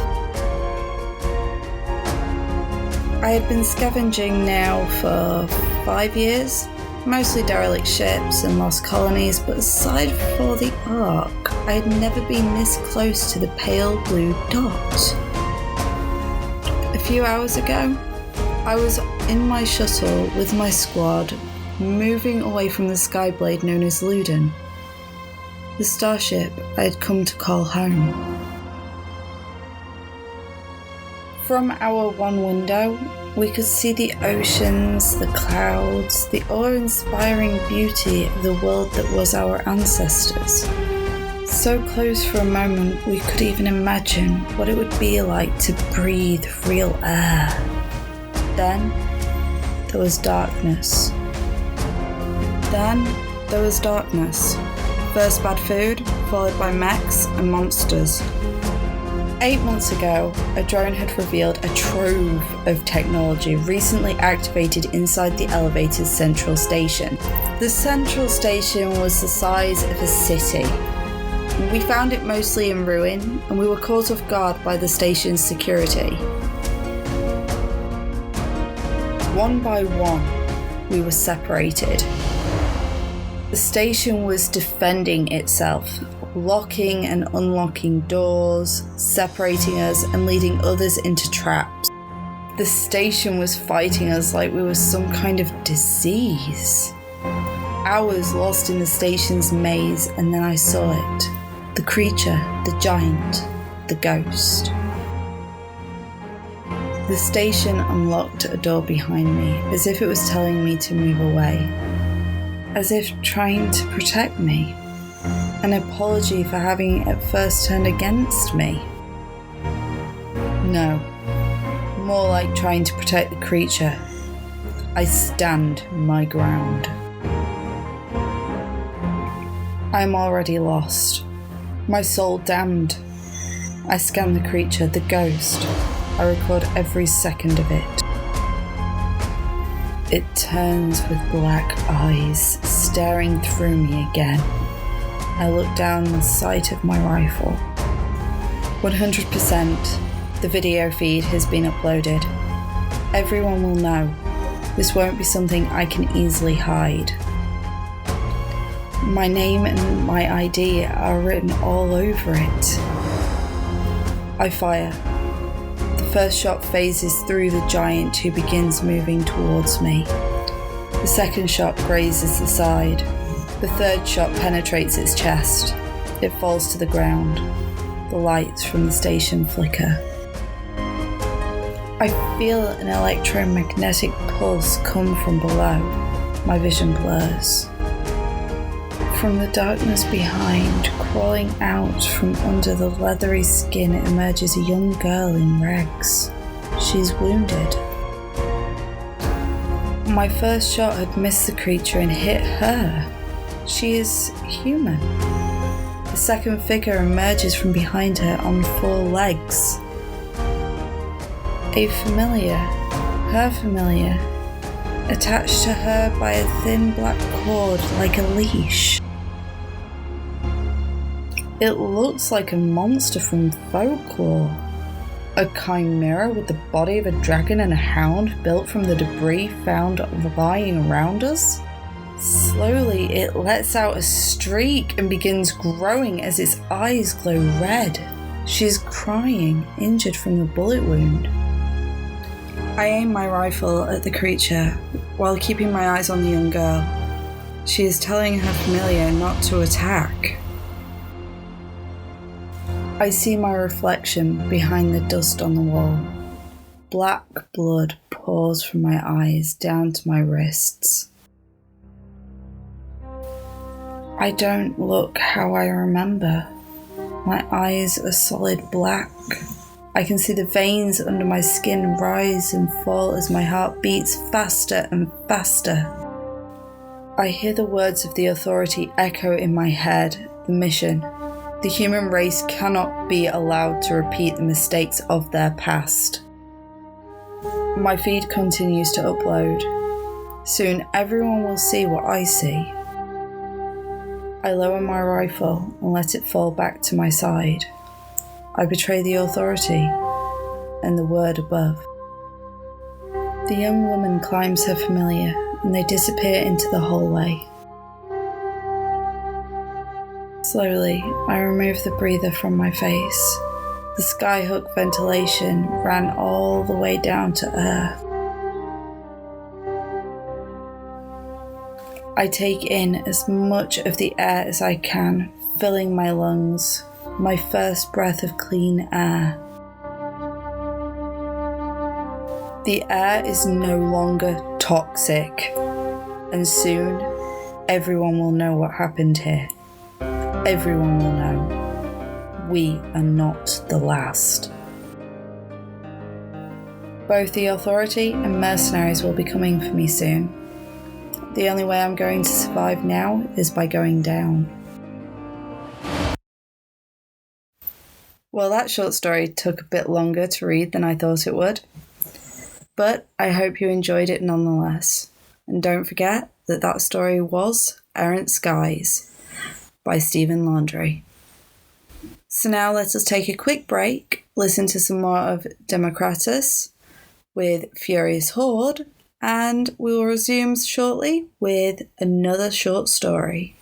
I had been scavenging now for 5 years, mostly derelict ships and lost colonies, but aside from the Ark, I had never been this close to the pale blue dot. A few hours ago, I was in my shuttle with my squad, moving away from the skyblade known as Luden, the starship I had come to call home. From our one window, we could see the oceans, the clouds, the awe-inspiring beauty of the world that was our ancestors. So close for a moment we could even imagine what it would be like to breathe real air. Then there was darkness. First bad food, followed by mechs and monsters. 8 months ago, a drone had revealed a trove of technology recently activated inside the elevator's central station. The central station was the size of a city. We found it mostly in ruin, and we were caught off guard by the station's security. One by one, we were separated. The station was defending itself, locking and unlocking doors, separating us and leading others into traps. The station was fighting us like we were some kind of disease. Hours lost in the station's maze, and then I saw it. The creature, the giant, the ghost. The station unlocked a door behind me, as if it was telling me to move away. As if trying to protect me. An apology for having at first turned against me. No, more like trying to protect the creature. I stand my ground. I am already lost. My soul damned. I scan the creature, the ghost. I record every second of it. It turns with black eyes, staring through me again. I look down the sight of my rifle. 100%, the video feed has been uploaded. Everyone will know. This won't be something I can easily hide. My name and my ID are written all over it. I fire. The first shot phases through the giant who begins moving towards me. The second shot grazes the side. The third shot penetrates its chest. It falls to the ground. The lights from the station flicker. I feel an electromagnetic pulse come from below. My vision blurs. From the darkness behind, crawling out from under the leathery skin, emerges a young girl in rags. She's wounded. My first shot had missed the creature and hit her. She is human. The second figure emerges from behind her on 4 legs. A familiar, her familiar, attached to her by a thin black cord like a leash. It looks like a monster from folklore. A chimera with the body of a dragon and a hound built from the debris found lying around us. Slowly, it lets out a streak and begins growing as its eyes glow red. She's crying, injured from the bullet wound. I aim my rifle at the creature while keeping my eyes on the young girl. She is telling her familiar not to attack. I see my reflection behind the dust on the wall. Black blood pours from my eyes down to my wrists. I don't look how I remember. My eyes are solid black. I can see the veins under my skin rise and fall as my heart beats faster and faster. I hear the words of the authority echo in my head. The mission. The human race cannot be allowed to repeat the mistakes of their past. My feed continues to upload. Soon everyone will see what I see. I lower my rifle and let it fall back to my side. I betray the authority and the word above. The young woman climbs her familiar, and they disappear into the hallway. Slowly, I remove the breather from my face. The skyhook ventilation ran all the way down to earth. I take in as much of the air as I can, filling my lungs, my first breath of clean air. The air is no longer toxic, and soon everyone will know what happened here. Everyone will know. We are not the last. Both the authority and mercenaries will be coming for me soon. The only way I'm going to survive now is by going down. Well, that short story took a bit longer to read than I thought it would. But I hope you enjoyed it nonetheless. And don't forget that that story was Errant Skies by Stephen Landry. So now let us take a quick break, listen to some more of Democritus with Furious Horde, and we will resume shortly with another short story.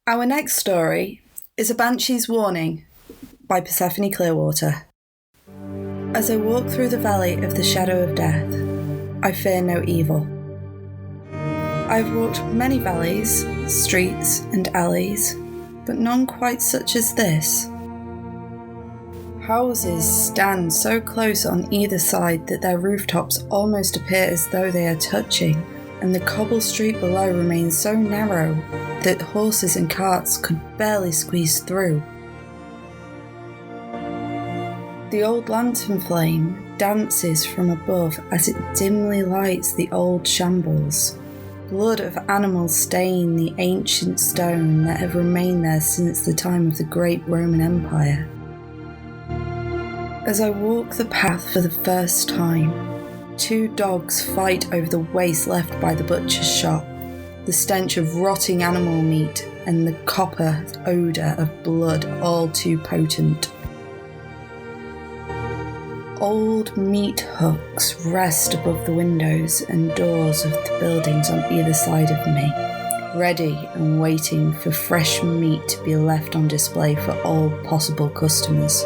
Our next story is A Banshee's Warning by Persephone Clearwater. As I walk through the valley of the shadow of death, I fear no evil. I've walked many valleys, streets, and alleys, but none quite such as this. Houses stand so close on either side that their rooftops almost appear as though they are touching, and the cobble street below remains so narrow that horses and carts could barely squeeze through. The old lantern flame dances from above as it dimly lights the old shambles. Blood of animals stain the ancient stone that have remained there since the time of the great Roman Empire. As I walk the path for the first time, 2 dogs fight over the waste left by the butcher's shop, the stench of rotting animal meat and the copper odour of blood all too potent. Old meat hooks rest above the windows and doors of the buildings on either side of me, ready and waiting for fresh meat to be left on display for all possible customers.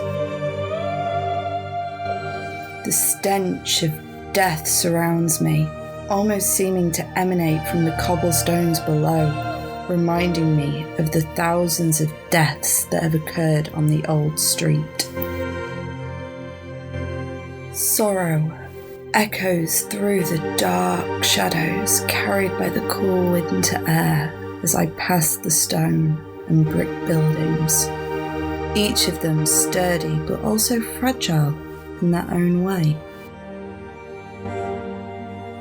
The stench of death surrounds me, almost seeming to emanate from the cobblestones below, reminding me of the thousands of deaths that have occurred on the old street. Sorrow echoes through the dark shadows carried by the cool winter air as I pass the stone and brick buildings, each of them sturdy but also fragile in their own way.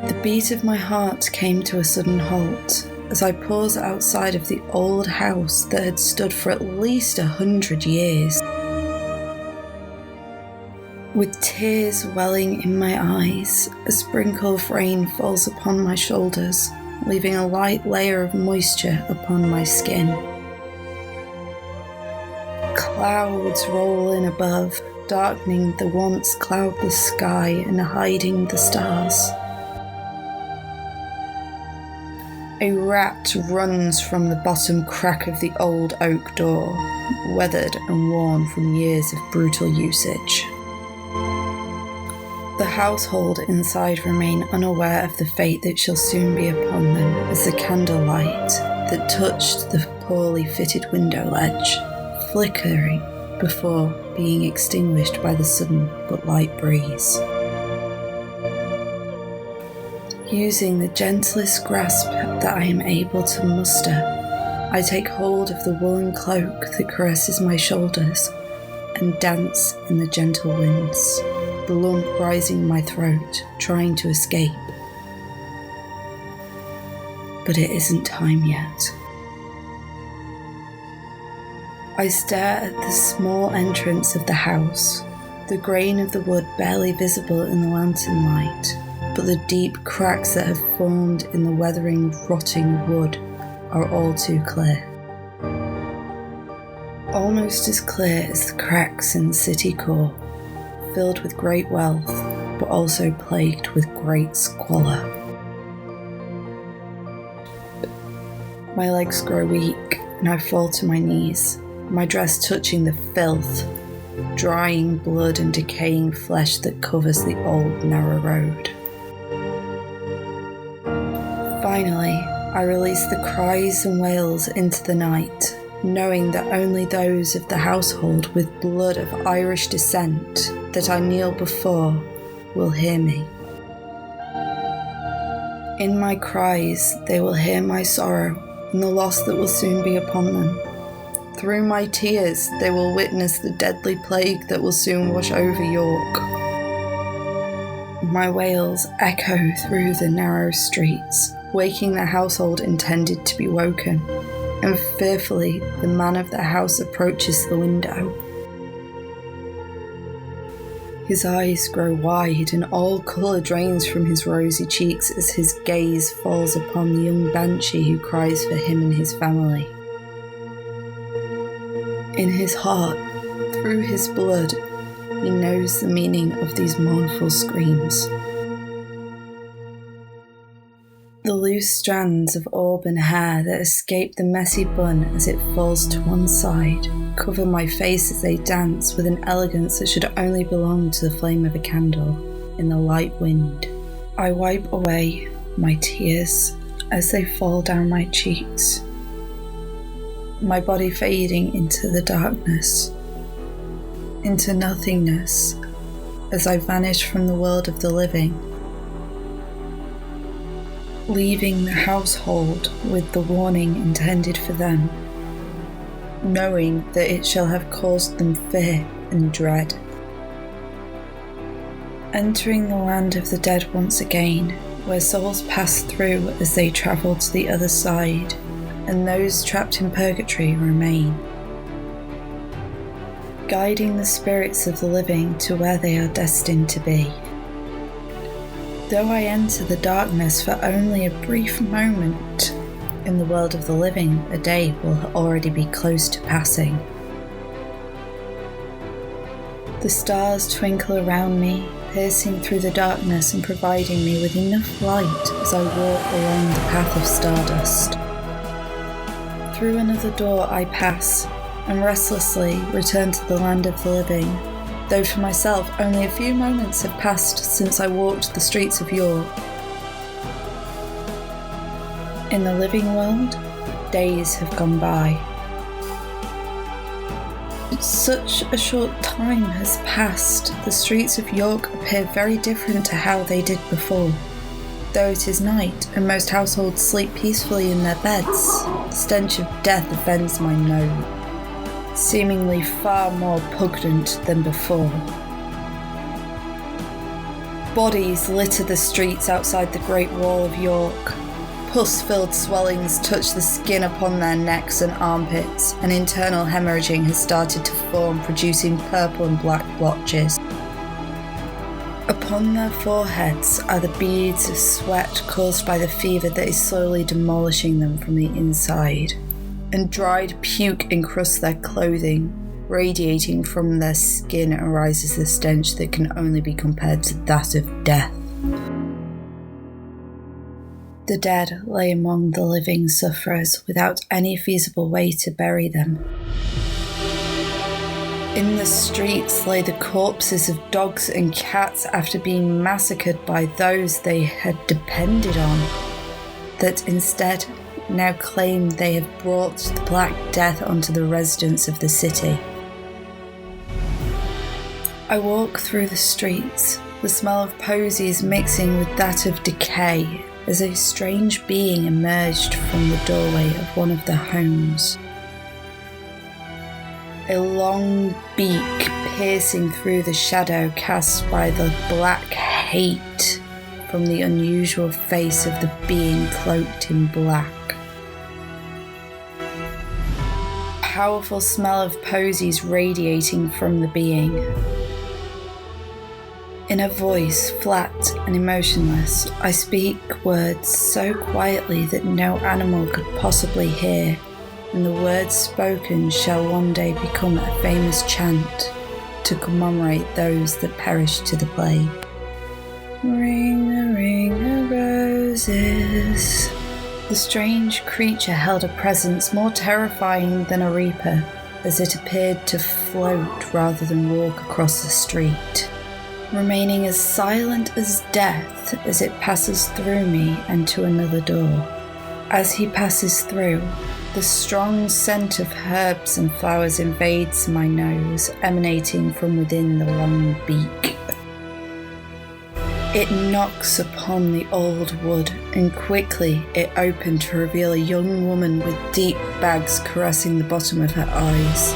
The beat of my heart came to a sudden halt as I paused outside of the old house that had stood for at least 100 years. With tears welling in my eyes, a sprinkle of rain falls upon my shoulders, leaving a light layer of moisture upon my skin. Clouds roll in above, darkening the once cloudless sky and hiding the stars. A rat runs from the bottom crack of the old oak door, weathered and worn from years of brutal usage. The household inside remain unaware of the fate that shall soon be upon them as the candlelight that touched the poorly fitted window ledge, flickering before being extinguished by the sudden but light breeze. Using the gentlest grasp that I am able to muster, I take hold of the woolen cloak that caresses my shoulders and dance in the gentle winds, the lump rising in my throat, trying to escape. But it isn't time yet. I stare at the small entrance of the house, the grain of the wood barely visible in the lantern light, but the deep cracks that have formed in the weathering, rotting wood are all too clear. Almost as clear as the cracks in the city core, filled with great wealth, but also plagued with great squalor. My legs grow weak, and I fall to my knees, my dress touching the filth, drying blood and decaying flesh that covers the old narrow road. Finally, I release the cries and wails into the night, knowing that only those of the household with blood of Irish descent that I kneel before will hear me. In my cries, they will hear my sorrow and the loss that will soon be upon them. Through my tears, they will witness the deadly plague that will soon wash over York. My wails echo through the narrow streets, waking the household intended to be woken, and fearfully the man of the house approaches the window. His eyes grow wide and all colour drains from his rosy cheeks as his gaze falls upon the young Banshee who cries for him and his family. In his heart, through his blood, he knows the meaning of these mournful screams. The loose strands of auburn hair that escape the messy bun as it falls to one side cover my face as they dance with an elegance that should only belong to the flame of a candle in the light wind. I wipe away my tears as they fall down my cheeks, my body fading into the darkness, into nothingness as I vanish from the world of the living, leaving the household with the warning intended for them, knowing that it shall have caused them fear and dread. Entering the land of the dead once again, where souls pass through as they travel to the other side, and those trapped in purgatory remain, guiding the spirits of the living to where they are destined to be. Though I enter the darkness for only a brief moment, in the world of the living, a day will already be close to passing. The stars twinkle around me, piercing through the darkness and providing me with enough light as I walk along the path of stardust. Through another door I pass, and restlessly return to the land of the living, though for myself only a few moments have passed since I walked the streets of York. In the living world, days have gone by. Such a short time has passed, the streets of York appear very different to how they did before. Though it is night, and most households sleep peacefully in their beds, the stench of death offends my nose, seemingly far more pungent than before. Bodies litter the streets outside the Great Wall of York. Pus-filled swellings touch the skin upon their necks and armpits, and internal hemorrhaging has started to form, producing purple and black blotches. Upon their foreheads are the beads of sweat caused by the fever that is slowly demolishing them from the inside, and dried puke encrusts their clothing. Radiating from their skin arises the stench that can only be compared to that of death. The dead lay among the living sufferers without any feasible way to bury them. In the streets lay the corpses of dogs and cats after being massacred by those they had depended on, that instead now claim they have brought the Black Death onto the residents of the city. I walk through the streets, the smell of posies mixing with that of decay, as a strange being emerged from the doorway of one of the homes. A long beak piercing through the shadow cast by the black hate from the unusual face of the being cloaked in black. Powerful smell of posies radiating from the being. In a voice flat and emotionless, I speak words so quietly that no animal could possibly hear, and the words spoken shall one day become a famous chant to commemorate those that perished to the plague. Ring a ring of roses. The strange creature held a presence more terrifying than a reaper, as it appeared to float rather than walk across the street, remaining as silent as death as it passes through me and to another door. As he passes through, the strong scent of herbs and flowers invades my nose, emanating from within the long beak. It knocks upon the old wood, and quickly it opened to reveal a young woman with deep bags caressing the bottom of her eyes,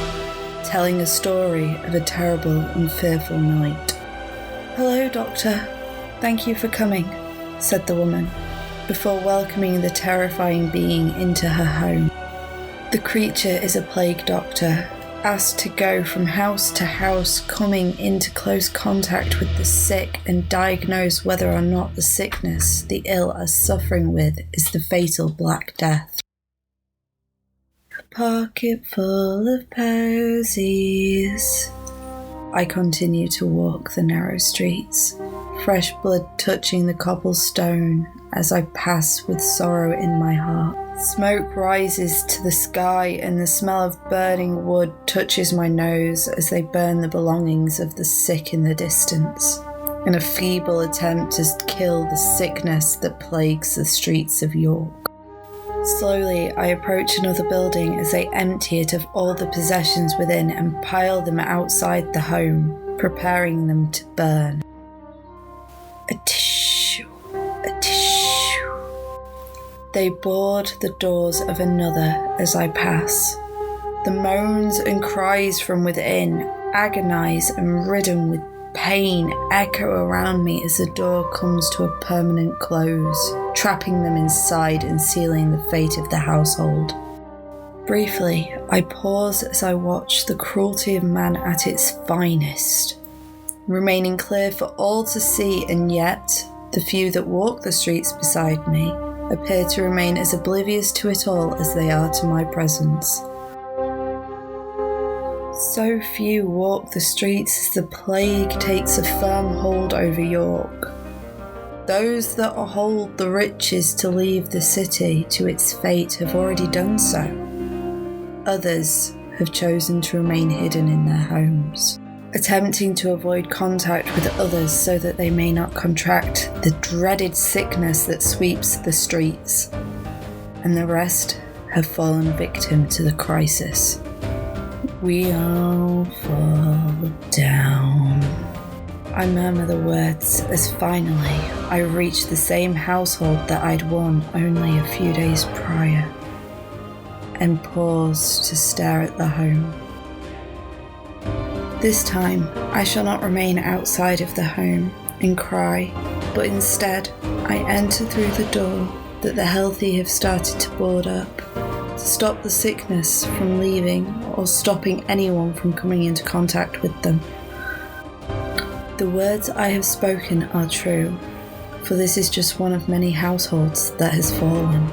telling a story of a terrible and fearful night. "Hello, Doctor. Thank you for coming," said the woman, before welcoming the terrifying being into her home. The creature is a plague doctor, asked to go from house to house, coming into close contact with the sick and diagnose whether or not the sickness the ill are suffering with is the fatal Black Death. A pocket full of posies. I continue to walk the narrow streets, fresh blood touching the cobblestone as I pass with sorrow in my heart. Smoke rises to the sky and the smell of burning wood touches my nose as they burn the belongings of the sick in the distance, in a feeble attempt to kill the sickness that plagues the streets of York. Slowly, I approach another building as they empty it of all the possessions within and pile them outside the home, preparing them to burn. A tissue, a tissue. They board the doors of another as I pass. The moans and cries from within, agonized and ridden with pain echo around me as the door comes to a permanent close, trapping them inside and sealing the fate of the household. Briefly, I pause as I watch the cruelty of man at its finest, remaining clear for all to see, and yet the few that walk the streets beside me appear to remain as oblivious to it all as they are to my presence. So few walk the streets as the plague takes a firm hold over York. Those that hold the riches to leave the city to its fate have already done so. Others have chosen to remain hidden in their homes, attempting to avoid contact with others so that they may not contract the dreaded sickness that sweeps the streets. And the rest have fallen victim to the crisis. We all fall down. I murmur the words as finally I reach the same household that I'd won only a few days prior, and pause to stare at the home. This time, I shall not remain outside of the home and cry, but instead, I enter through the door that the healthy have started to board up, to stop the sickness from leaving or stopping anyone from coming into contact with them. The words I have spoken are true, for this is just one of many households that has fallen.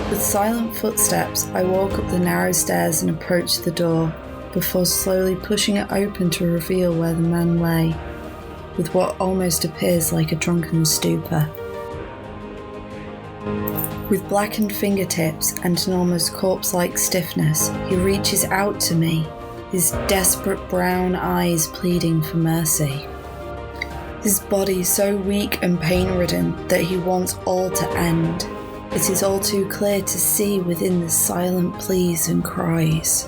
With silent footsteps, I walk up the narrow stairs and approach the door, before slowly pushing it open to reveal where the man lay, with what almost appears like a drunken stupor. With blackened fingertips and an almost corpse-like stiffness, he reaches out to me, his desperate brown eyes pleading for mercy. His body so weak and pain-ridden that he wants all to end. It is all too clear to see within the silent pleas and cries.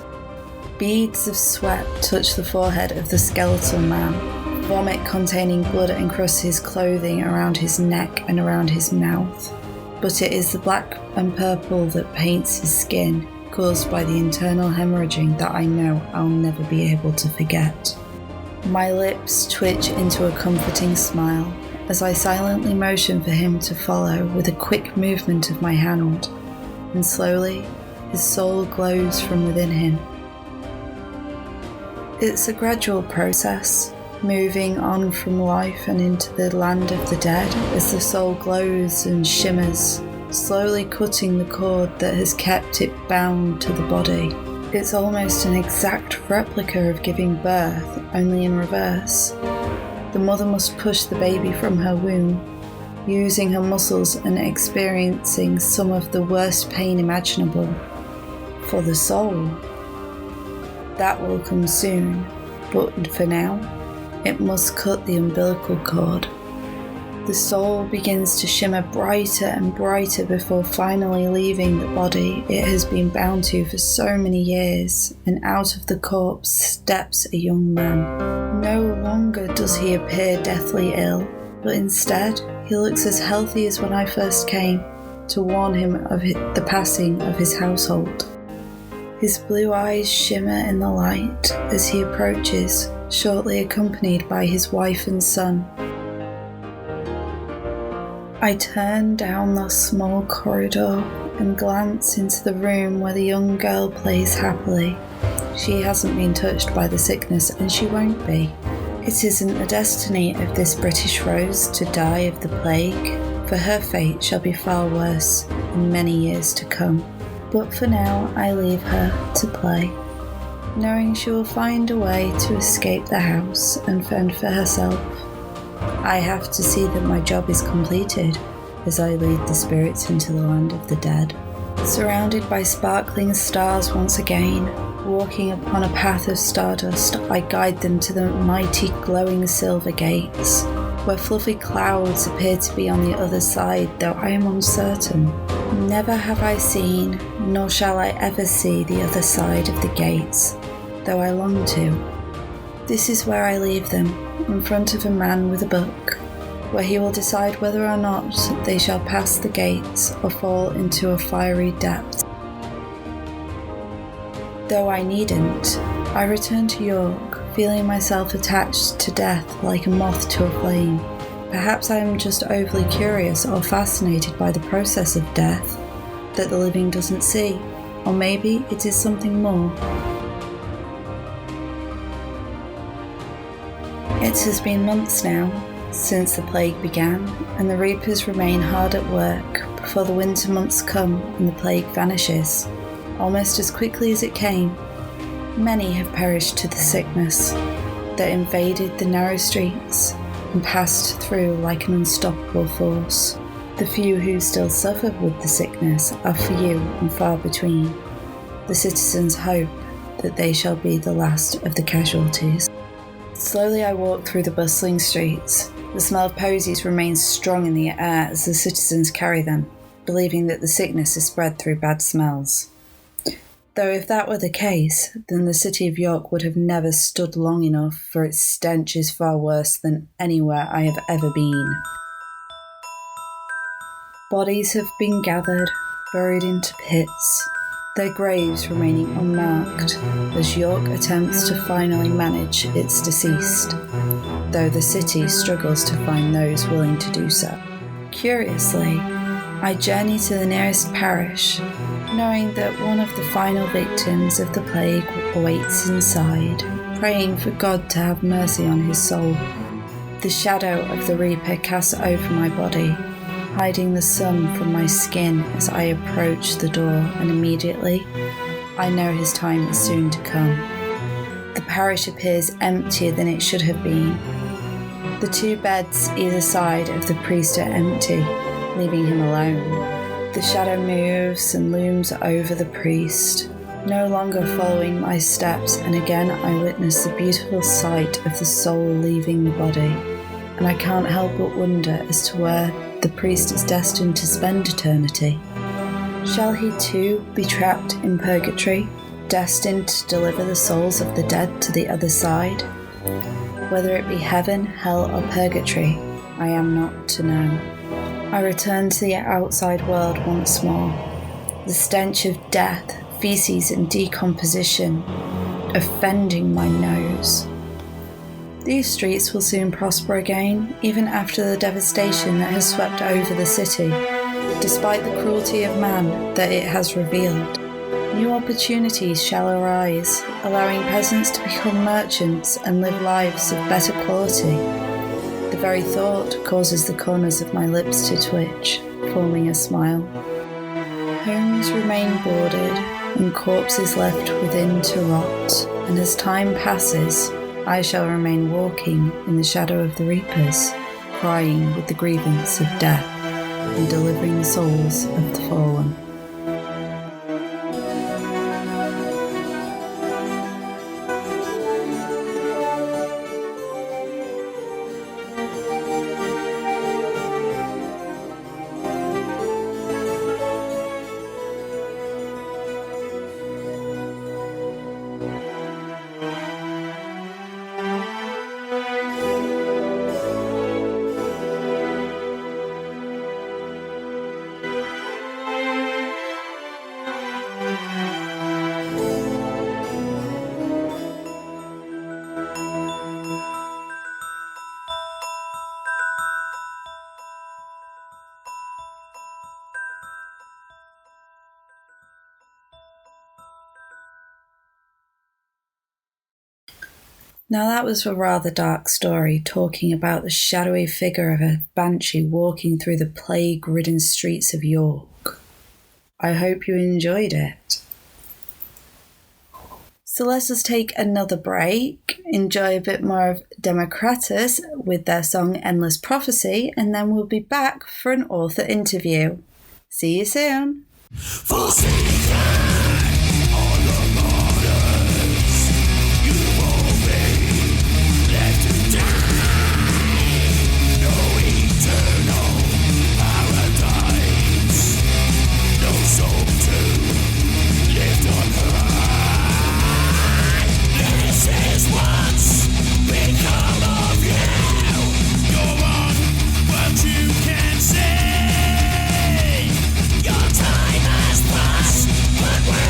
Beads of sweat touch the forehead of the skeletal man. Vomit containing blood encrusts his clothing around his neck and around his mouth. But it is the black and purple that paints his skin, caused by the internal hemorrhaging that I know I'll never be able to forget. My lips twitch into a comforting smile as I silently motion for him to follow with a quick movement of my hand, and slowly his soul glows from within him. It's a gradual process, moving on from life and into the land of the dead as the soul glows and shimmers, slowly cutting the cord that has kept it bound to the body. It's almost an exact replica of giving birth, only in reverse. The mother must push the baby from her womb, using her muscles and experiencing some of the worst pain imaginable. For the soul, that will come soon, but for now, it must cut the umbilical cord. The soul begins to shimmer brighter and brighter before finally leaving the body it has been bound to for so many years, and out of the corpse steps a young man. No longer does he appear deathly ill, but instead he looks as healthy as when I first came to warn him of the passing of his household. His blue eyes shimmer in the light as he approaches, shortly accompanied by his wife and son. I turn down the small corridor and glance into the room where the young girl plays happily. She hasn't been touched by the sickness, and she won't be. It isn't the destiny of this British Rose to die of the plague, for her fate shall be far worse in many years to come. But for now I leave her to play, knowing she will find a way to escape the house and fend for herself. I have to see that my job is completed as I lead the spirits into the land of the dead. Surrounded by sparkling stars once again, walking upon a path of stardust, I guide them to the mighty glowing silver gates, where fluffy clouds appear to be on the other side, though I am uncertain. Never have I seen, nor shall I ever see the other side of the gates, though I long to. This is where I leave them, in front of a man with a book, where he will decide whether or not they shall pass the gates or fall into a fiery depth. Though I needn't, I return to York, feeling myself attached to death like a moth to a flame. Perhaps I am just overly curious or fascinated by the process of death that the living doesn't see, or maybe it is something more. It has been months now since the plague began, and the reapers remain hard at work before the winter months come and the plague vanishes, almost as quickly as it came. Many have perished to the sickness that invaded the narrow streets and passed through like an unstoppable force. The few who still suffer with the sickness are few and far between. The citizens hope that they shall be the last of the casualties. Slowly I walk through the bustling streets. The smell of posies remains strong in the air as the citizens carry them, believing that the sickness is spread through bad smells. Though if that were the case, then the city of York would have never stood long enough, for its stench is far worse than anywhere I have ever been. Bodies have been gathered, buried into pits, their graves remaining unmarked as York attempts to finally manage its deceased, though the city struggles to find those willing to do so. Curiously, I journey to the nearest parish, knowing that one of the final victims of the plague awaits inside, praying for God to have mercy on his soul. The shadow of the Reaper casts over my body, hiding the sun from my skin as I approach the door, and immediately I know his time is soon to come. The parish appears emptier than it should have been. The two beds either side of the priest are empty, leaving him alone. The shadow moves and looms over the priest, no longer following my steps, and again I witness the beautiful sight of the soul leaving the body, and I can't help but wonder as to where the priest is destined to spend eternity. Shall he too be trapped in purgatory, destined to deliver the souls of the dead to the other side? Whether it be heaven, hell, or purgatory, I am not to know. I return to the outside world once more. The stench of death, feces, and decomposition offending my nose. These streets will soon prosper again, even after the devastation that has swept over the city, despite the cruelty of man that it has revealed. New opportunities shall arise, allowing peasants to become merchants and live lives of better quality. The very thought causes the corners of my lips to twitch, forming a smile. Homes remain boarded, and corpses left within to rot, and as time passes, I shall remain walking in the shadow of the reapers, crying with the grievance of death, and delivering the souls of the fallen. Now that was a rather dark story, talking about the shadowy figure of a Banshee walking through the plague-ridden streets of York. I hope you enjoyed it. So let us take another break, enjoy a bit more of Democritus with their song Endless Prophecy, and then we'll be back for an author interview. See you soon! Your time has passed, but we're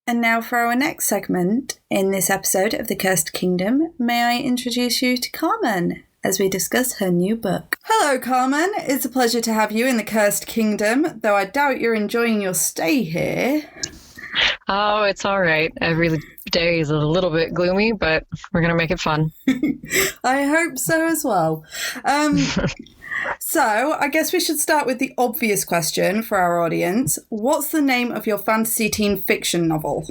And now for our next segment in this episode of The Cursed Kingdom, may I introduce you to Carmen as we discuss her new book. Hello, Carmen. It's a pleasure to have you in The Cursed Kingdom, though I doubt you're enjoying your stay here. Oh, it's all right. Every day is a little bit gloomy, but we're going to make it fun. I hope so as well. So, I guess we should start with the obvious question for our audience. What's the name of your fantasy teen fiction novel?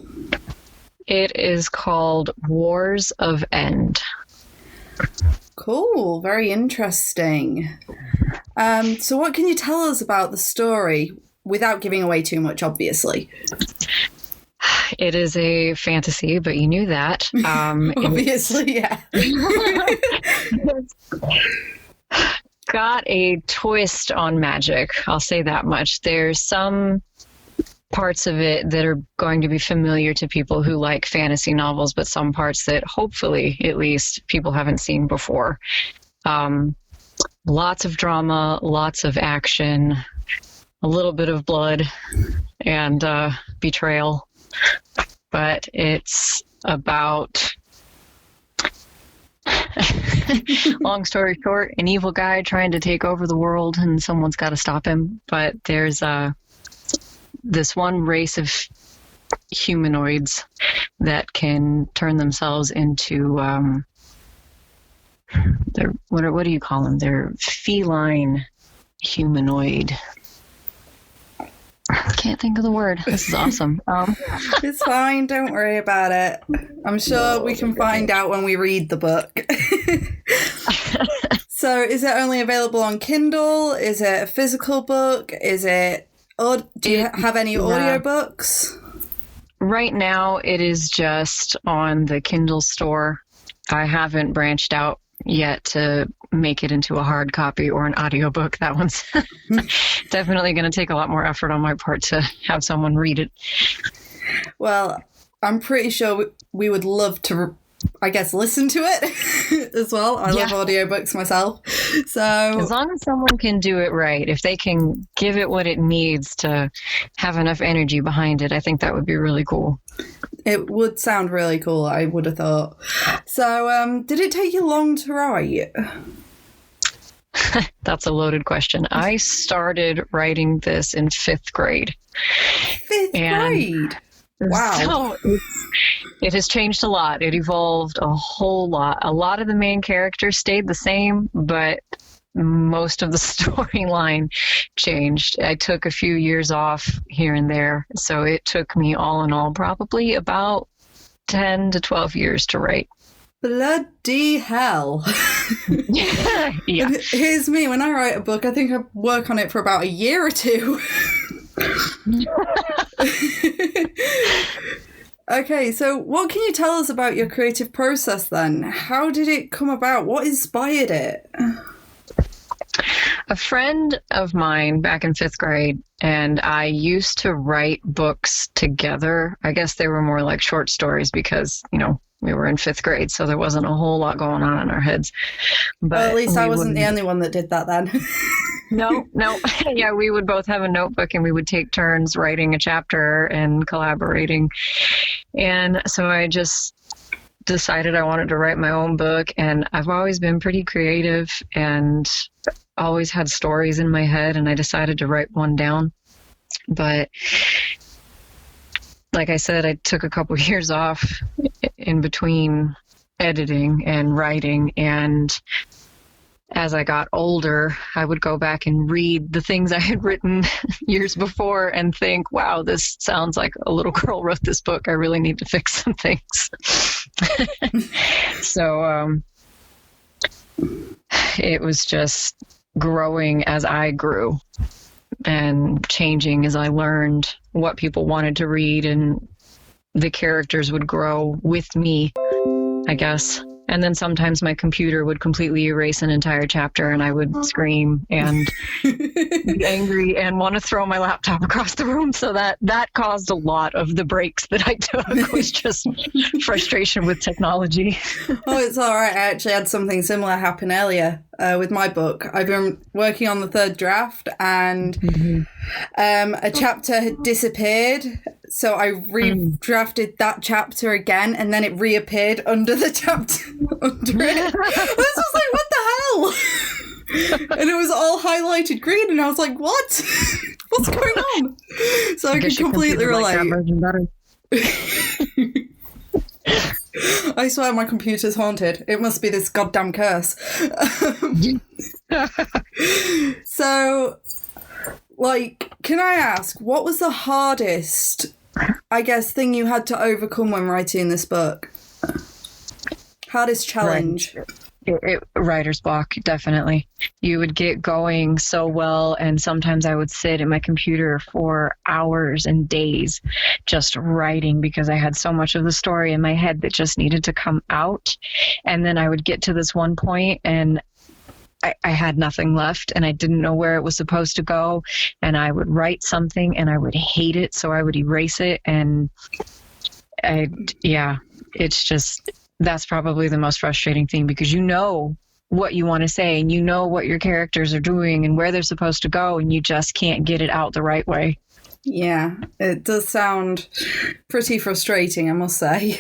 It is called Wars of End. Cool, very interesting. So what can you tell us about the story without giving away too much, obviously? It is a fantasy, but you knew that. Obviously, yeah. Got a twist on magic, I'll say that much. There's some parts of it that are going to be familiar to people who like fantasy novels, but some parts that hopefully, at least, people haven't seen before. Lots of drama, lots of action, a little bit of blood, and betrayal. But it's about... long story short, an evil guy trying to take over the world, and someone's got to stop him. But there's this one race of humanoids that can turn themselves into what do you call them? They're feline humanoid. I can't think of the word. This is awesome. It's fine. Don't worry about it. I'm sure we can find out when we read the book. So is it only available on Kindle? Is it a physical book? Do you have any audiobooks? Right now, it is just on the Kindle store. I haven't branched out yet to make it into a hard copy or an audiobook. That one's definitely going to take a lot more effort on my part to have someone read it. Well, I'm pretty sure we would love to, I guess, listen to it as well. I love audiobooks myself. So as long as someone can do it right, if they can give it what it needs to have enough energy behind it, I think that would be really cool. It would sound really cool, I would have thought. So did it take you long to write? That's a loaded question. I started writing this in 5th grade. 5th grade? Wow. So it has changed a lot. It evolved a whole lot. A lot of the main characters stayed the same, but most of the storyline changed. I took a few years off here and there, so it took me all in all probably about 10 to 12 years to write. Bloody hell. Yeah. Here's me. When I write a book, I think I work on it for about a year or two. Okay, so what can you tell us about your creative process then? How did it come about? What inspired it? A friend of mine back in 5th grade and I used to write books together. I guess they were more like short stories because, we were in 5th grade, so there wasn't a whole lot going on in our heads. But well, at least I wasn't the only one that did that then. No. Yeah, we would both have a notebook and we would take turns writing a chapter and collaborating. And so I just decided I wanted to write my own book, and I've always been pretty creative and always had stories in my head, and I decided to write one down. But like I said, I took a couple years off in between editing and writing, and as I got older, I would go back and read the things I had written years before and think, wow, this sounds like a little girl wrote this book. I really need to fix some things. So it was just growing as I grew and changing as I learned what people wanted to read, and the characters would grow with me, I guess. And then sometimes my computer would completely erase an entire chapter and I would scream and be angry and want to throw my laptop across the room. So that caused a lot of the breaks that I took, was just frustration with technology. Oh, it's all right. I actually had something similar happen earlier. with my book. I've been working on the third draft, and a chapter had disappeared, so I redrafted that chapter again, and then it reappeared under the chapter under it. I was just like, what the hell? And it was all highlighted green, and I was like, what? What's going on? So I could completely relate. I swear my computer's haunted. It must be this goddamn curse. So, like, can I ask, what was the hardest, I guess, thing you had to overcome when writing this book? Hardest challenge? Writer's block, definitely. You would get going so well, and sometimes I would sit at my computer for hours and days just writing because I had so much of the story in my head that just needed to come out. And then I would get to this one point and I had nothing left, and I didn't know where it was supposed to go, and I would write something and I would hate it, so I would erase it. And it's just, that's probably the most frustrating thing, because you know what you want to say and you know what your characters are doing and where they're supposed to go, and you just can't get it out the right way. Yeah, it does sound pretty frustrating, I must say.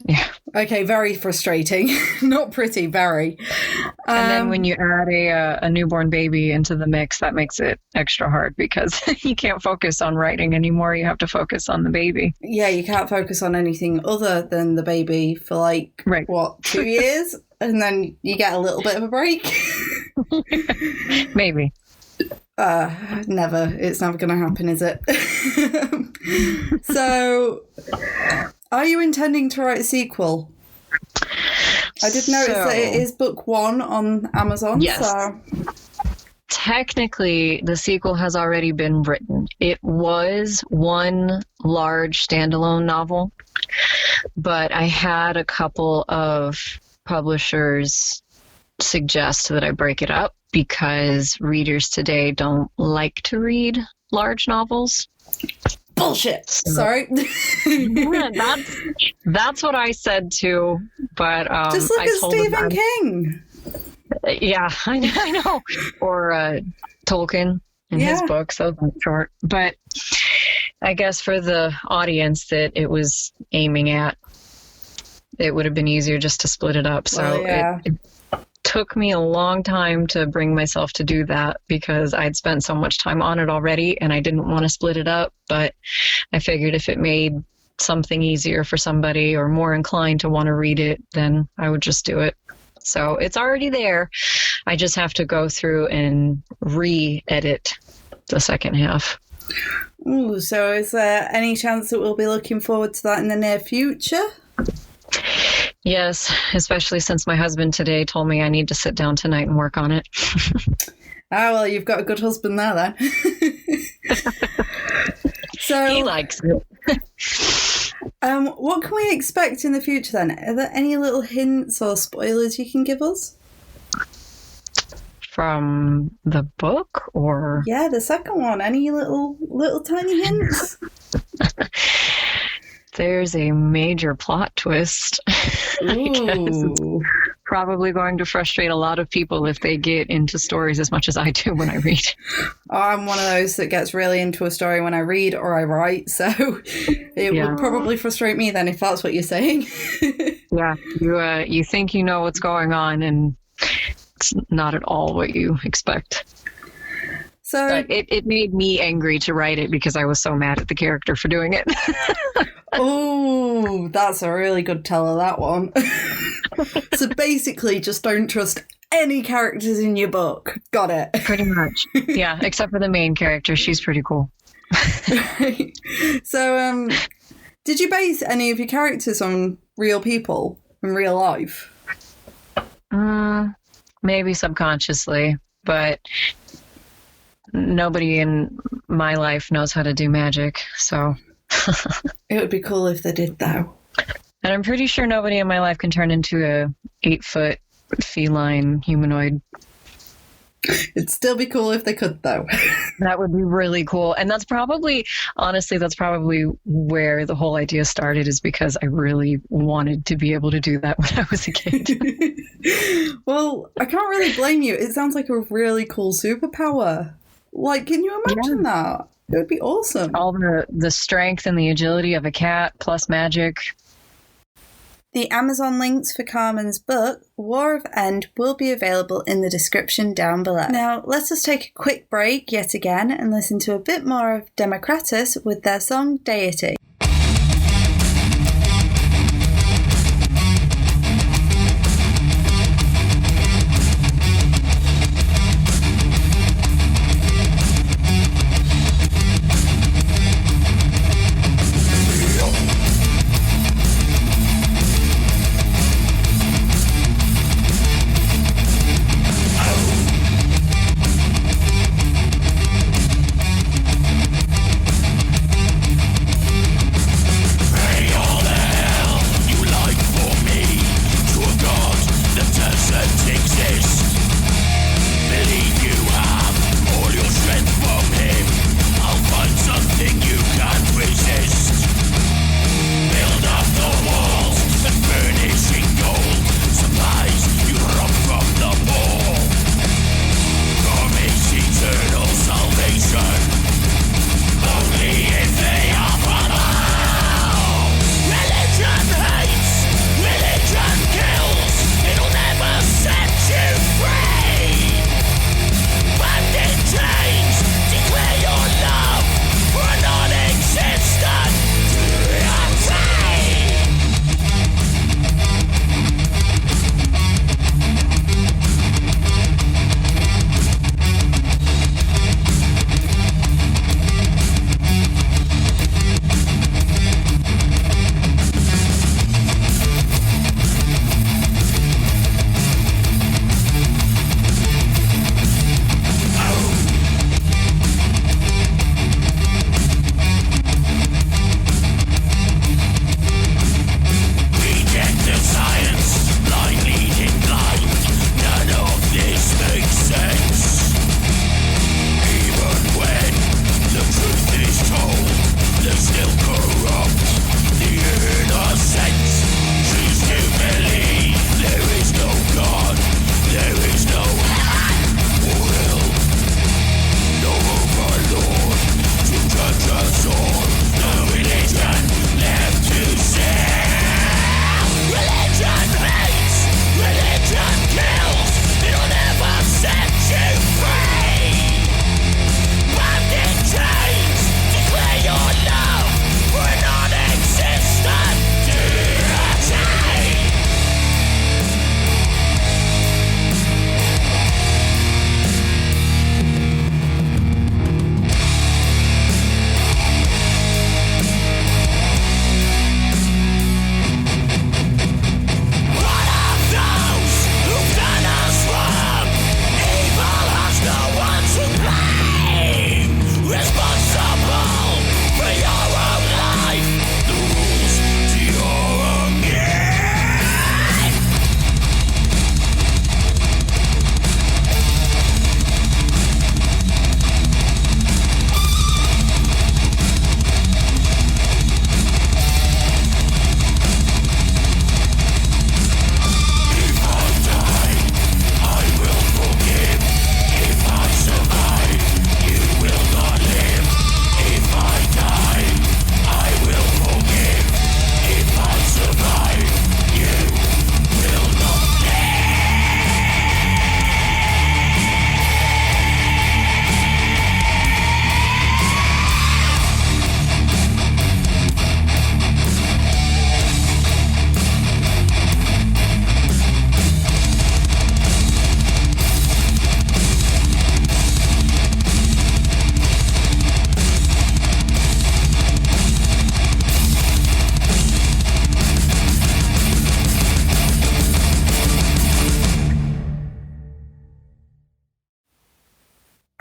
Yeah. Okay, very frustrating. Not pretty, very. And then when you add a newborn baby into the mix, that makes it extra hard, because you can't focus on writing anymore. You have to focus on the baby. Yeah, you can't focus on anything other than the baby for 2 years? And then you get a little bit of a break? Maybe. Never. It's never going to happen, is it? So, are you intending to write a sequel? I did notice that it is book 1 on Amazon. Yes. So. Technically, the sequel has already been written. It was one large standalone novel, but I had a couple of publishers suggest that I break it up because readers today don't like to read large novels. Bullshit. Sorry. That's what I said too, but just look at Stephen King. Yeah, I know. Or Tolkien in his books, those aren't short. But I guess for the audience that it was aiming at, it would have been easier just to split it up. So it took me a long time to bring myself to do that, because I'd spent so much time on it already and I didn't want to split it up. But I figured if it made something easier for somebody or more inclined to want to read it, then I would just do it. So it's already there. I just have to go through and re-edit the second half. Ooh, so is there any chance that we'll be looking forward to that in the near future? Yes, especially since my husband today told me I need to sit down tonight and work on it. Well, you've got a good husband there then. So he likes it. What can we expect in the future then? Are there any little hints or spoilers you can give us? From the book, or? Yeah, the second one. Any little tiny hints? There's a major plot twist. It's probably going to frustrate a lot of people if they get into stories as much as I do when I read. I'm one of those that gets really into a story when I read or I write, so it would probably frustrate me then if that's what you're saying. Yeah, you think you know what's going on, and it's not at all what you expect. So but it made me angry to write it because I was so mad at the character for doing it. Oh, that's a really good teller, that one. So basically, just don't trust any characters in your book. Got it. Pretty much. Yeah, except for the main character. She's pretty cool. Right. So, did you base any of your characters on real people in real life? Maybe subconsciously, but nobody in my life knows how to do magic, so... It would be cool if they did, though. And I'm pretty sure nobody in my life can turn into a 8-foot feline humanoid. It'd still be cool if they could, though. That would be really cool. And that's probably, honestly, that's probably where the whole idea started, is because I really wanted to be able to do that when I was a kid. Well, I can't really blame you. It sounds like a really cool superpower. Like, can you imagine that? It would be awesome. All the strength and the agility of a cat plus magic. The Amazon links for Carmen's book, War of End, will be available in the description down below. Now, let us take a quick break yet again and listen to a bit more of Democritus with their song Deity.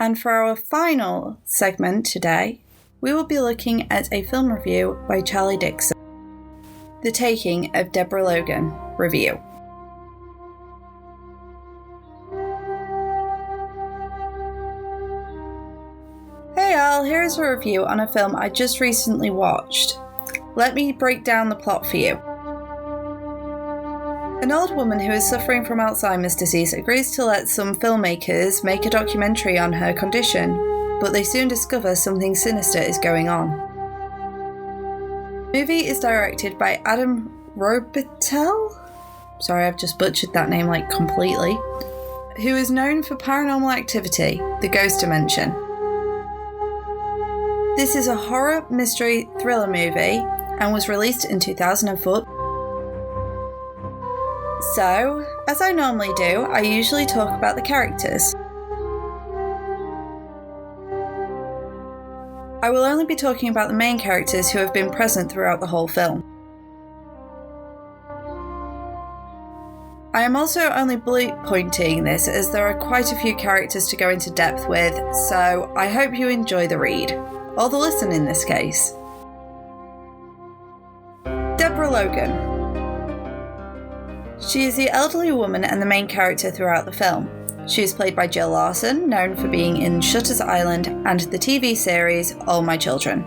And for our final segment today, we will be looking at a film review by Charley Dixon, The Taking of Deborah Logan review. Hey all, here's a review on a film I just recently watched. Let me break down the plot for you. An old woman who is suffering from Alzheimer's disease agrees to let some filmmakers make a documentary on her condition, but they soon discover something sinister is going on. The movie is directed by Adam Robitel? Sorry, I've just butchered that name completely. Who is known for Paranormal Activity, The Ghost Dimension. This is a horror, mystery, thriller movie and was released in 2004. So, as I normally do, I usually talk about the characters. I will only be talking about the main characters who have been present throughout the whole film. I am also only bullet pointing this as there are quite a few characters to go into depth with, so I hope you enjoy the read. Or the listen in this case. Deborah Logan. She is the elderly woman and the main character throughout the film. She is played by Jill Larson, known for being in Shutter's Island and the TV series All My Children.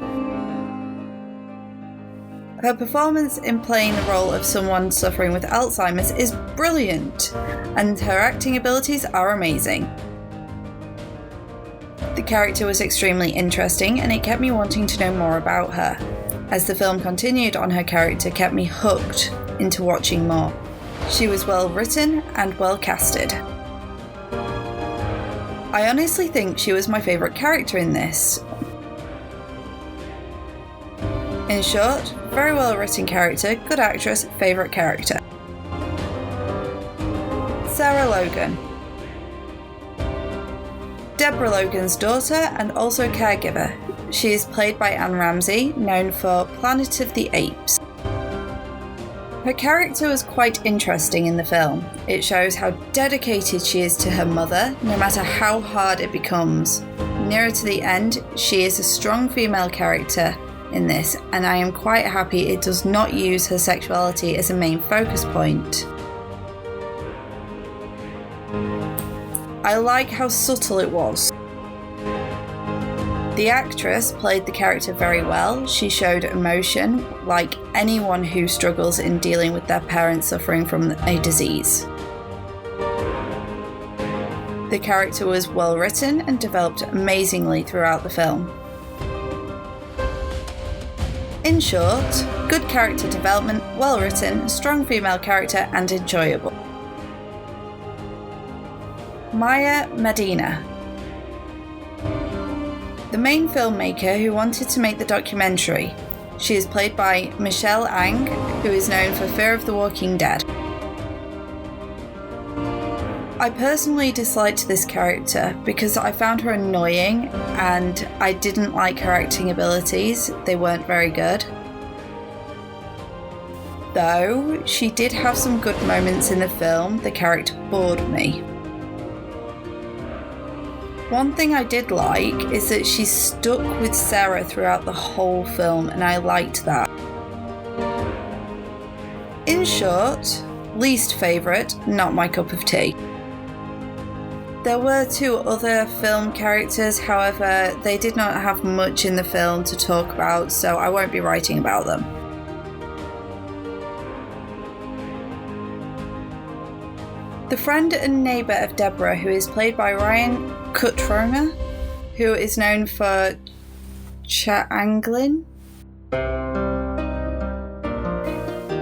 Her performance in playing the role of someone suffering with Alzheimer's is brilliant, and her acting abilities are amazing. The character was extremely interesting and it kept me wanting to know more about her, as the film continued on her character kept me hooked into watching more. She was well written and well casted. I honestly think she was my favourite character in this. In short, very well written character, good actress, favourite character. Sarah Logan. Deborah Logan's daughter and also caregiver. She is played by Anne Ramsey, known for Planet of the Apes. Her character was quite interesting in the film. It shows how dedicated she is to her mother, no matter how hard it becomes. Nearer to the end, she is a strong female character in this, and I am quite happy it does not use her sexuality as a main focus point. I like how subtle it was. The actress played the character very well. She showed emotion like anyone who struggles in dealing with their parents suffering from a disease. The character was well written and developed amazingly throughout the film. In short, good character development, well written, strong female character and enjoyable. Maya Medina. The main filmmaker who wanted to make the documentary. She is played by Michelle Ang, who is known for Fear of the Walking Dead. I personally disliked this character because I found her annoying and I didn't like her acting abilities. They weren't very good. Though she did have some good moments in the film, the character bored me. One thing I did like is that she stuck with Sarah throughout the whole film, and I liked that. In short, least favourite, not my cup of tea. There were two other film characters, however, they did not have much in the film to talk about, so I won't be writing about them. The friend and neighbour of Deborah, who is played by Ryan Cutrona, who is known for Cha-Anglin.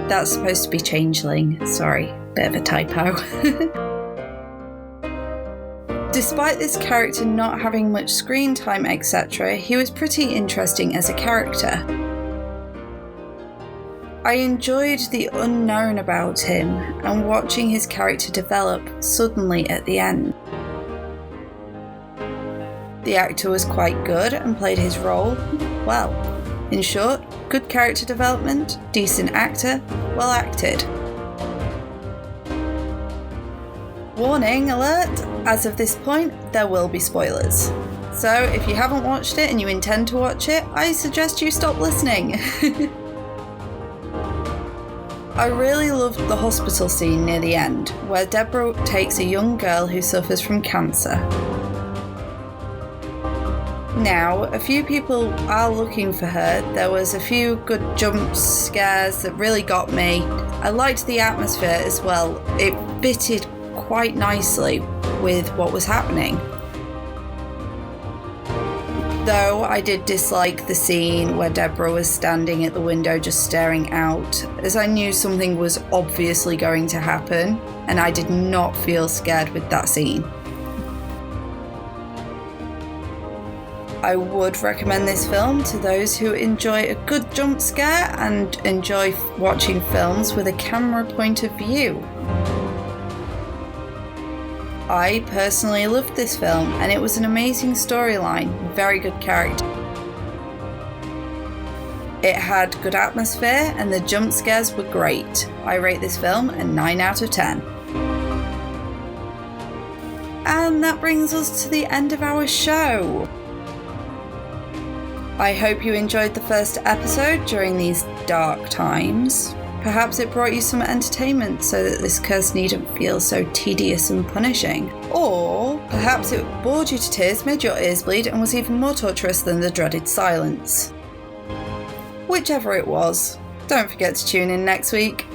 That's supposed to be Changeling, sorry, bit of a typo. Despite this character not having much screen time, etc., he was pretty interesting as a character. I enjoyed the unknown about him and watching his character develop suddenly at the end. The actor was quite good and played his role well. In short, good character development, decent actor, well acted. Warning alert, as of this point, there will be spoilers. So if you haven't watched it and you intend to watch it, I suggest you stop listening. I really loved the hospital scene near the end, where Deborah takes a young girl who suffers from cancer. Now, a few people are looking for her. There was a few good jump scares that really got me. I liked the atmosphere as well. It fitted quite nicely with what was happening. Though I did dislike the scene where Deborah was standing at the window just staring out, as I knew something was obviously going to happen, and I did not feel scared with that scene. I would recommend this film to those who enjoy a good jump scare and enjoy watching films with a camera point of view. I personally loved this film, and it was an amazing storyline, very good character. It had good atmosphere and the jump scares were great. I rate this film a 9 out of 10. And that brings us to the end of our show. I hope you enjoyed the first episode during these dark times. Perhaps it brought you some entertainment so that this curse needn't feel so tedious and punishing. Or perhaps it bored you to tears, made your ears bleed, and was even more torturous than the dreaded silence. Whichever it was, don't forget to tune in next week.